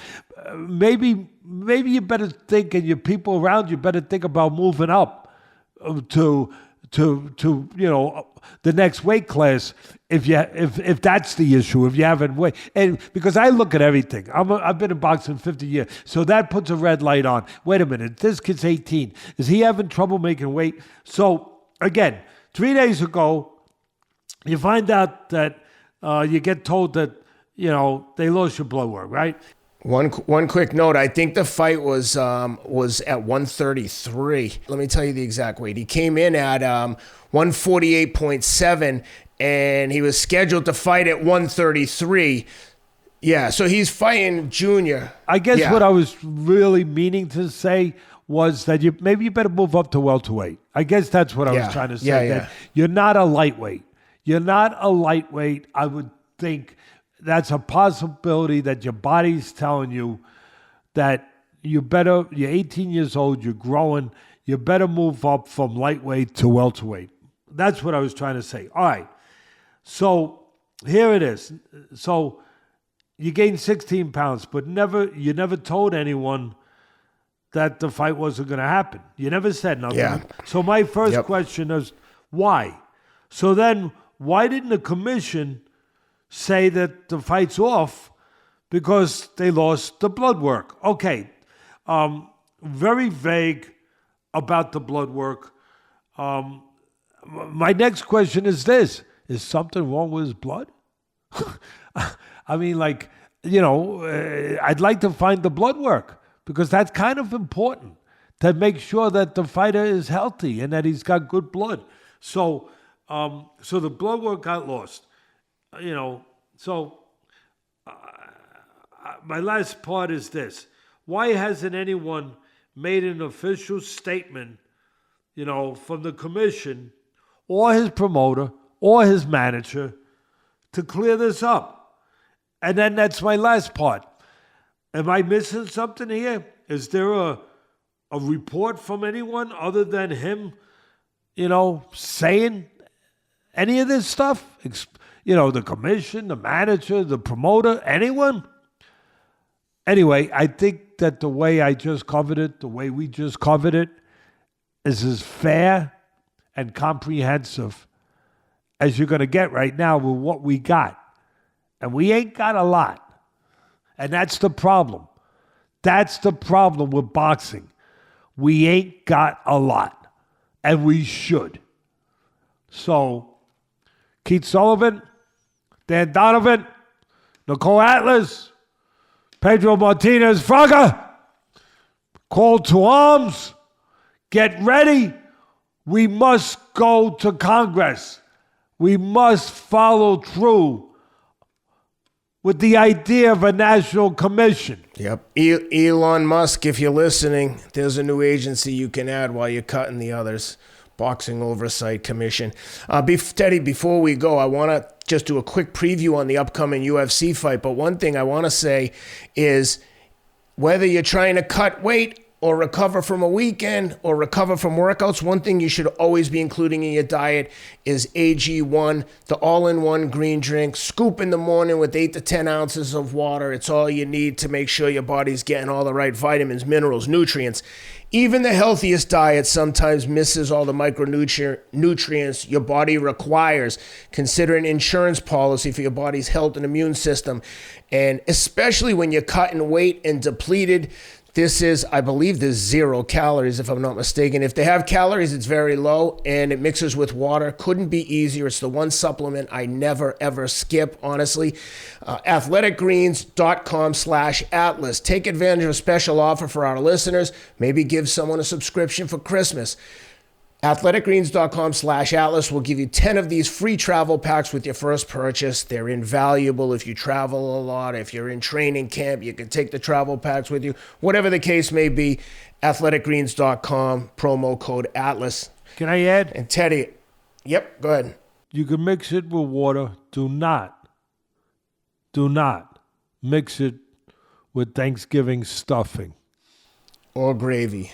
B: Maybe you better think, and your people around you better think about moving up to the next weight class if that's the issue. If you haven't weight, and because I look at everything. I've been in boxing 50 years, so that puts a red light on. Wait a minute, this kid's 18. Is he having trouble making weight? So again, 3 days ago, you find out that. You get told that, they lost your blood work, right?
A: One quick note. I think the fight was at 133. Let me tell you the exact weight. He came in at 148.7, and he was scheduled to fight at 133. Yeah, so he's fighting junior.
B: I guess what I was really meaning to say was that maybe you better move up to welterweight. I guess that's what I was trying to say. That you're not a lightweight. You're not a lightweight. I would think that's a possibility that your body's telling you that you're 18 years old, you're growing, you better move up from lightweight to welterweight. That's what I was trying to say. All right. So here it is. So you gained 16 pounds, but you never told anyone that the fight wasn't going to happen. You never said nothing.
A: Yeah.
B: So my first question is, why? So then, why didn't the commission say that the fight's off because they lost the blood work? Okay, very vague about the blood work. My next question is this. Is something wrong with his blood? I mean, I'd like to find the blood work because that's kind of important to make sure that the fighter is healthy and that he's got good blood. So the blood work got lost, my last part is this. Why hasn't anyone made an official statement, from the commission or his promoter or his manager to clear this up? And then that's my last part. Am I missing something here? Is there a report from anyone other than him, saying any of this stuff? The commission, the manager, the promoter, anyone? Anyway, I think that the way I just covered it, the way we just covered it, is as fair and comprehensive as you're going to get right now with what we got. And we ain't got a lot. And that's the problem. That's the problem with boxing. We ain't got a lot. And we should. So, Keith Sullivan, Dan Donovan, Nicole Atlas, Pedro Martinez Fraga, call to arms, get ready. We must go to Congress. We must follow through with the idea of a national commission.
A: Yep. Elon Musk, if you're listening, there's a new agency you can add while you're cutting the others. Boxing Oversight Commission. Teddy, before we go, I want to just do a quick preview on the upcoming UFC fight. But one thing I want to say is whether you're trying to cut weight or recover from a weekend or recover from workouts, one thing you should always be including in your diet is AG1, the all-in-one green drink. Scoop in the morning with 8 to 10 ounces of water. It's all you need to make sure your body's getting all the right vitamins, minerals, nutrients. Even the healthiest diet sometimes misses all the micronutrients your body requires. Consider an insurance policy for your body's health and immune system. And especially when you're cutting weight and depleted, this is, I believe there's 0 calories, if I'm not mistaken. If they have calories, it's very low, and it mixes with water. Couldn't be easier. It's the one supplement I never, ever skip, honestly. Athleticgreens.com/Atlas. Take advantage of a special offer for our listeners. Maybe give someone a subscription for Christmas. Athleticgreens.com/Atlas will give you 10 of these free travel packs with your first purchase. They're invaluable if you travel a lot. If you're in training camp, you can take the travel packs with you. Whatever the case may be, athleticgreens.com, promo code ATLAS.
B: Can I add?
A: And Teddy, yep, go ahead.
B: You can mix it with water. Do not mix it with Thanksgiving stuffing.
A: Or gravy.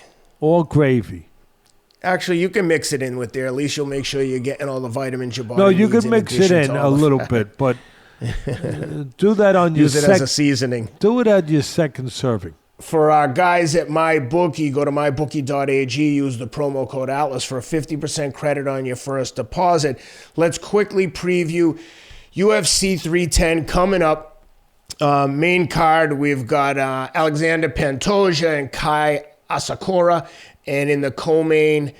A: Actually, you can mix it in with there. At least you'll make sure you're getting all the vitamins your body needs.
B: No, you can mix it in a little bit, but do that on your
A: use it as a seasoning.
B: Do it at your second serving.
A: For our guys at MyBookie, go to mybookie.ag, use the promo code ATLAS for a 50% credit on your first deposit. Let's quickly preview UFC 310 coming up. Main card, we've got Alexander Pantoja and Kai Asakura. And in the co-main, in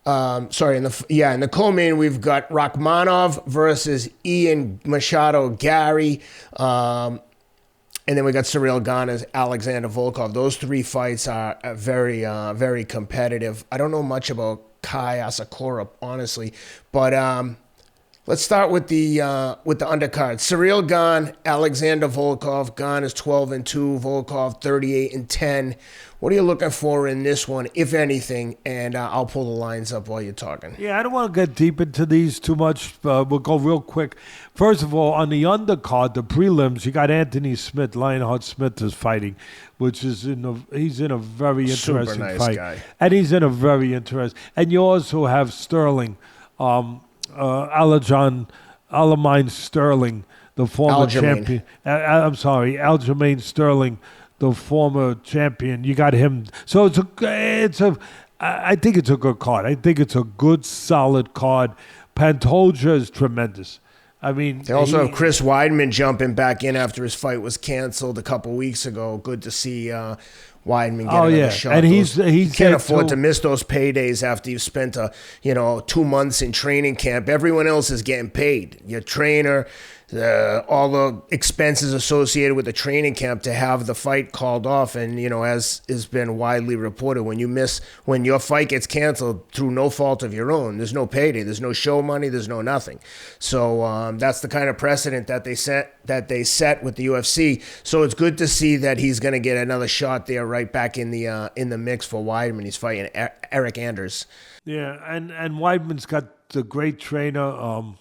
A: the co-main, we've got Rachmanov versus Ian Machado Gary. And then we got Cyril Gana's Alexander Volkov. Those 3 fights are very, very competitive. I don't know much about Kai Asakura, honestly, but let's start with the undercard. Cyril Gane, Alexander Volkov. Gane is 12-2, Volkov 38-10. What are you looking for in this one, if anything? And I'll pull the lines up while you're talking.
B: Yeah, I don't want to get deep into these too much. We'll go real quick. First of all, on the undercard, the prelims, you got Anthony Smith. Lionheart Smith is fighting, which is he's in a very interesting
A: super nice
B: fight.
A: Guy.
B: And he's in a very interesting. And you also have Sterling, Aljamain Sterling, the former champion. Aljamain Sterling, the former champion. You got him. So I think it's a good card. I think it's a good, solid card. Pantoja is tremendous. I mean,
A: they also have Chris Weidman jumping back in after his fight was canceled a couple weeks ago. Good to see Weidman get another shot.
B: And he
A: can't afford to miss those paydays after you've spent 2 months in training camp. Everyone else is getting paid. Your trainer, all the expenses associated with the training camp to have the fight called off. And, as has been widely reported, when your fight gets canceled through no fault of your own, there's no payday, there's no show money, there's no nothing. So that's the kind of precedent that they set with the UFC. So it's good to see that he's going to get another shot there right back in the mix for Weidman. He's fighting Eric Anders.
B: Yeah, and Weidman's got the great trainer,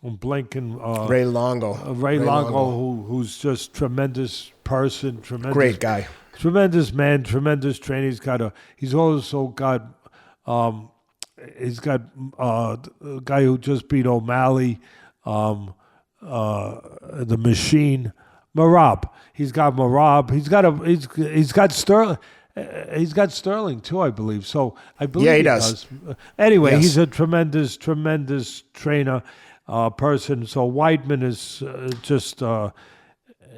B: I'm blanking.
A: Ray Longo.
B: Ray Longo, who's just tremendous person, tremendous
A: great guy,
B: tremendous man, tremendous trainer. He's also got a guy who just beat O'Malley, the Machine, Marab. He's got Marab. He's got Sterling. He's got Sterling too, I believe. So I believe
A: he does.
B: Anyway,
A: Yes.
B: he's a tremendous trainer person. So Weidman is just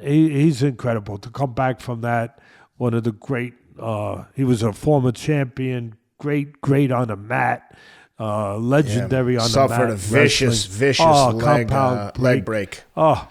B: he's incredible to come back from that. One of the great. He was a former champion. Great on the mat. Legendary on the mat.
A: Suffered a vicious leg break.
B: Oh,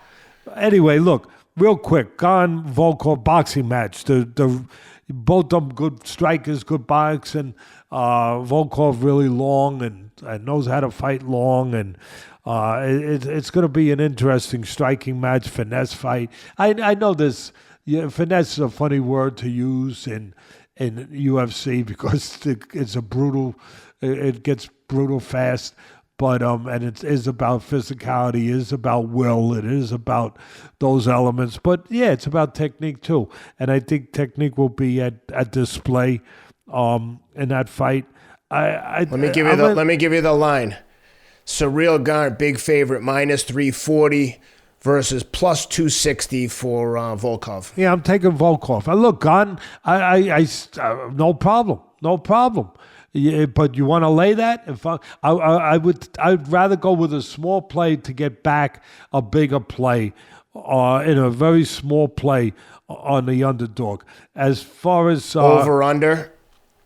B: anyway, look, real quick, Gone Volkov boxing match. The both them good strikers, good boxing. Volkov really long and knows how to fight long, and it's going to be an interesting striking match, finesse fight. I know this. Yeah, finesse is a funny word to use in UFC because it's a brutal. It gets brutal fast. But and it is about physicality, it is about will, it is about those elements. But yeah, it's about technique too. And I think technique will be at display in that fight.
A: Let me give you the line. Surreal Garn, big favorite, minus 340 versus plus 260 for Volkov.
B: Yeah, I'm taking Volkov. Look, Garn, I no problem. Yeah, but you want to lay that? If I'd rather go with a small play to get back a bigger play, in a very small play on the underdog. As far as
A: over under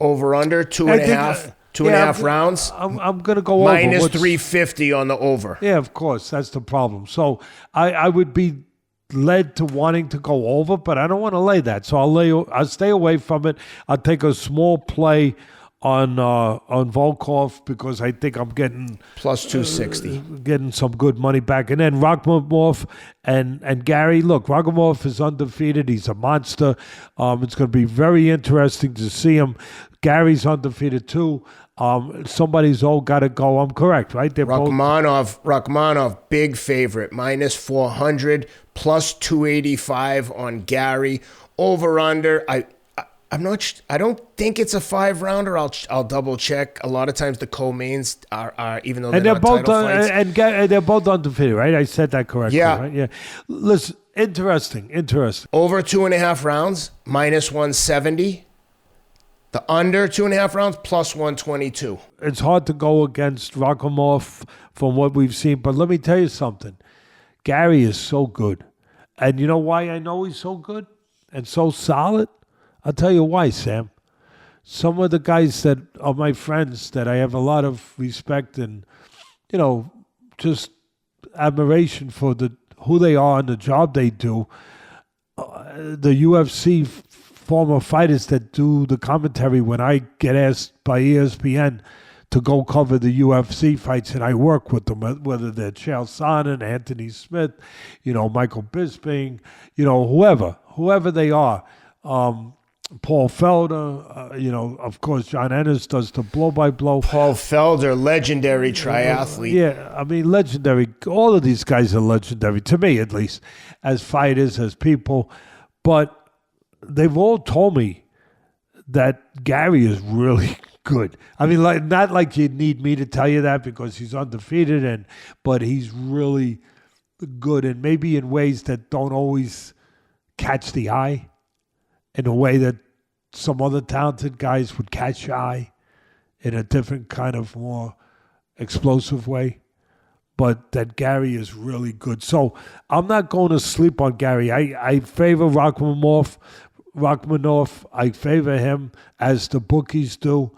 A: 2.5 rounds.
B: I'm going to go
A: minus
B: over
A: 350 on the over.
B: Yeah, of course, that's the problem. So I would be led to wanting to go over, but I don't want to lay that. So I'll stay away from it. I'll take a small play on Volkov because I think I'm getting
A: plus 260,
B: getting some good money back. And then Rakhmonov and Gary. Look, Rakhmonov is undefeated. He's a monster. It's going to be very interesting to see him. Gary's undefeated too. Somebody's all got to go. I'm correct, right? They're
A: Rakhmonov, big favorite, minus 400, plus 285 on Gary. Over under. I don't think it's a 5-rounder. I'll double check. A lot of times the co-mains are even though they're not
B: both
A: title fights.
B: and they're both undefeated, right? I said that correctly.
A: Yeah.
B: Right? Yeah. Listen, interesting.
A: Over 2.5 rounds, minus 170. The under 2.5 rounds, plus 122.
B: It's hard to go against Rakhmonov from what we've seen, but let me tell you something. Gary is so good, and you know why I know he's so good and so solid? I'll tell you why, Sam. Some of the guys that are my friends that I have a lot of respect and, just admiration for who they are and the job they do. The UFC former fighters that do the commentary when I get asked by ESPN to go cover the UFC fights, and I work with them, whether they're Chael Sonnen, Anthony Smith, Michael Bisping, whoever they are. Paul Felder, of course, John Ennis does the blow-by-blow.
A: Paul Felder, legendary triathlete.
B: Yeah, I mean, legendary. All of these guys are legendary, to me at least, as fighters, as people. But they've all told me that Gary is really good. I mean, not like you need me to tell you that because he's undefeated, but he's really good, and maybe in ways that don't always catch the eye, in a way that some other talented guys would catch your eye in a different kind of more explosive way. But that Gary is really good. So I'm not going to sleep on Gary. I favor Rakhmonov. I favor him as the bookies do.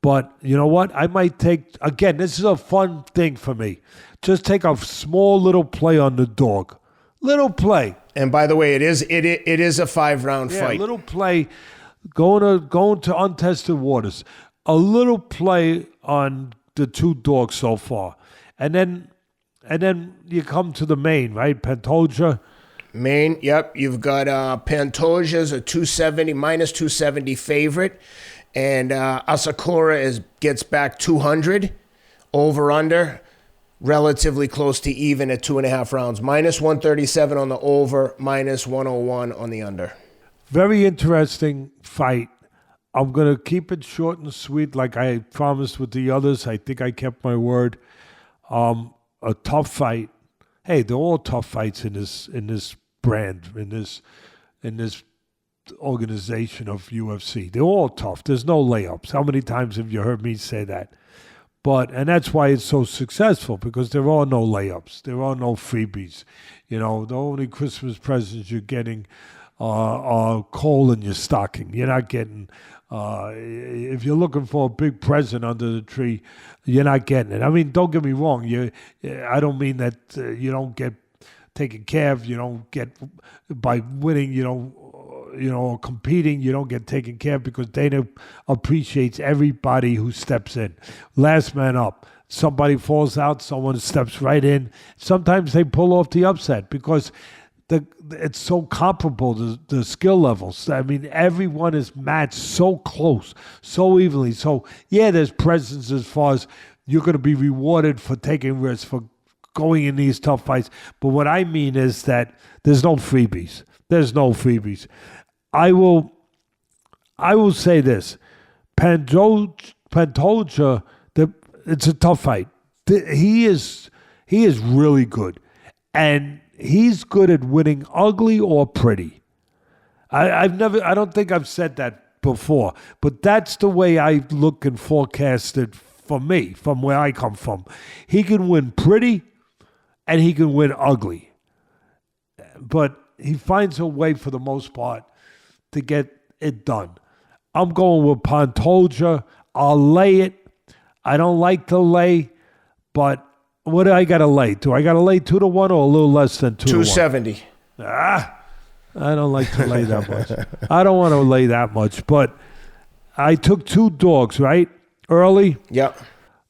B: But you know what? I might take, again, this is a fun thing for me. Just take a small little play on the dog. Little play.
A: And by the way, it is a 5-round fight.
B: Yeah, little play, going to untested waters. A little play on the two dogs so far, and then you come to the main, right? Pantoja.
A: Main, yep. You've got Pantoja's a 270 minus 270 favorite, and Asakura gets back 200 over under. Relatively close to even at 2.5 rounds. Minus 137 on the over, minus 101 on the under.
B: Very interesting fight. I'm going to keep it short and sweet like I promised with the others. I think I kept my word. A tough fight. Hey, they're all tough fights in this brand, in this in this organization of UFC. They're all tough. There's no layups. How many times have you heard me say that? And that's why it's so successful, because there are no layups. There are no freebies. The only Christmas presents you're getting are coal in your stocking. You're not getting, if you're looking for a big present under the tree, you're not getting it. I mean, don't get me wrong. I don't mean that you don't get taken care of. You don't get, by winning, or competing, you don't get taken care of, because Dana appreciates everybody who steps in. Last man up. Somebody falls out, someone steps right in. Sometimes they pull off the upset because it's so comparable, the skill levels. I mean, everyone is matched so close, so evenly. So, yeah, there's presence as far as you're going to be rewarded for taking risks, for going in these tough fights. But what I mean is that there's no freebies. There's no freebies. I will say this. Pantoja, it's a tough fight. He is really good. And he's good at winning ugly or pretty. I don't think I've said that before, but that's the way I look and forecast it for me, from where I come from. He can win pretty and he can win ugly. But he finds a way, for the most part, to get it done. I'm going with Pantoja. I'll lay it. I don't like to lay, but what do I got to lay? Do I got to lay 2-1 or a little less than 2-1?
A: 270.
B: I don't like to lay that much. I don't want to lay that much, but I took 2 dogs, right? Early?
A: Yep.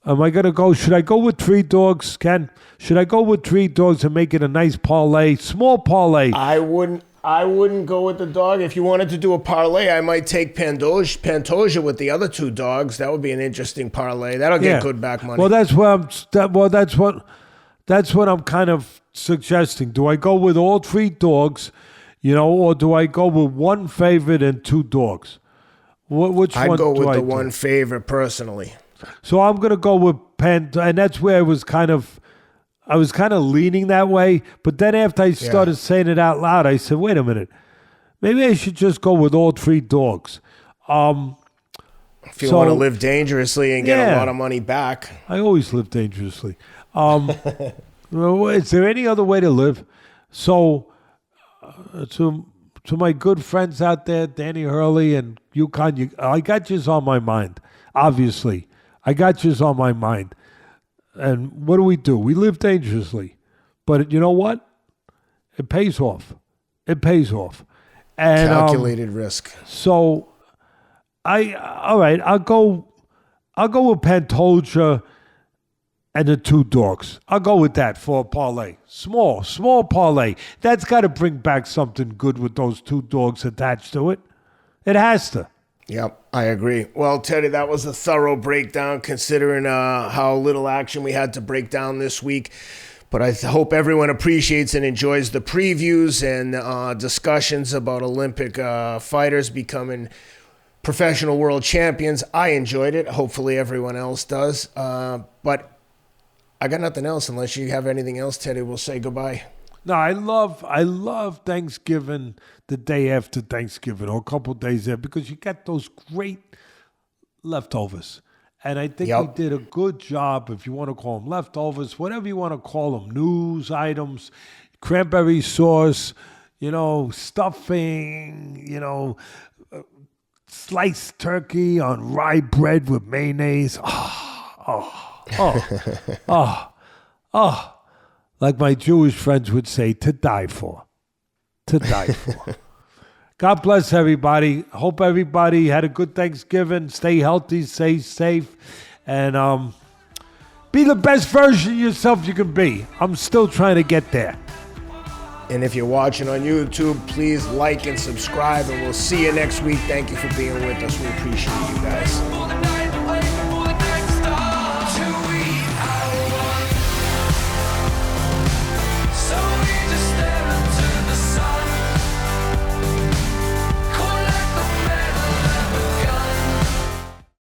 B: Am I going to go? Should I go with 3 dogs, Ken? Should I go with 3 dogs and make it a nice parlay? Small parlay.
A: I wouldn't go with the dog. If you wanted to do a parlay, I might take Pantoja with the other 2 dogs. That would be an interesting parlay. That'll get good back money.
B: Well, that's what I'm kind of suggesting. Do I go with all 3 dogs, or do I go with 1 favorite and 2 dogs? Which
A: I'd
B: one
A: go
B: do
A: with
B: I
A: the
B: do?
A: 1 favorite personally.
B: So I'm going to go with and that's where I was kind of leaning that way. But then after I started saying it out loud, I said, wait a minute. Maybe I should just go with all 3 dogs.
A: If you want to live dangerously and get a lot of money back.
B: I always live dangerously. Is there any other way to live? So to my good friends out there, Danny Hurley and UConn, I got yous on my mind, obviously. I got yous on my mind. And what do? We live dangerously. But you know what? It pays off. It pays off. And,
A: calculated risk.
B: So, all right, I'll go with Pantoja and the 2 dogs. I'll go with that for a parlay. Small parlay. That's got to bring back something good with those 2 dogs attached to it. It has to.
A: Yep, I agree. Well, Teddy, that was a thorough breakdown considering how little action we had to break down this week. But I hope everyone appreciates and enjoys the previews and discussions about Olympic fighters becoming professional world champions. I enjoyed it. Hopefully everyone else does. But I got nothing else unless you have anything else, Teddy. We'll say goodbye.
B: No, I love Thanksgiving, the day after Thanksgiving, or a couple of days there, because you got those great leftovers. And I think we did a good job, if you want to call them leftovers, whatever you want to call them, news items, cranberry sauce, stuffing, sliced turkey on rye bread with mayonnaise. Like my Jewish friends would say, to die for. To die for. God bless everybody. Hope everybody had a good Thanksgiving. Stay healthy, stay safe, and be the best version of yourself you can be. I'm still trying to get there.
A: And if you're watching on YouTube, please like and subscribe, and we'll see you next week. Thank you for being with us. We appreciate you guys.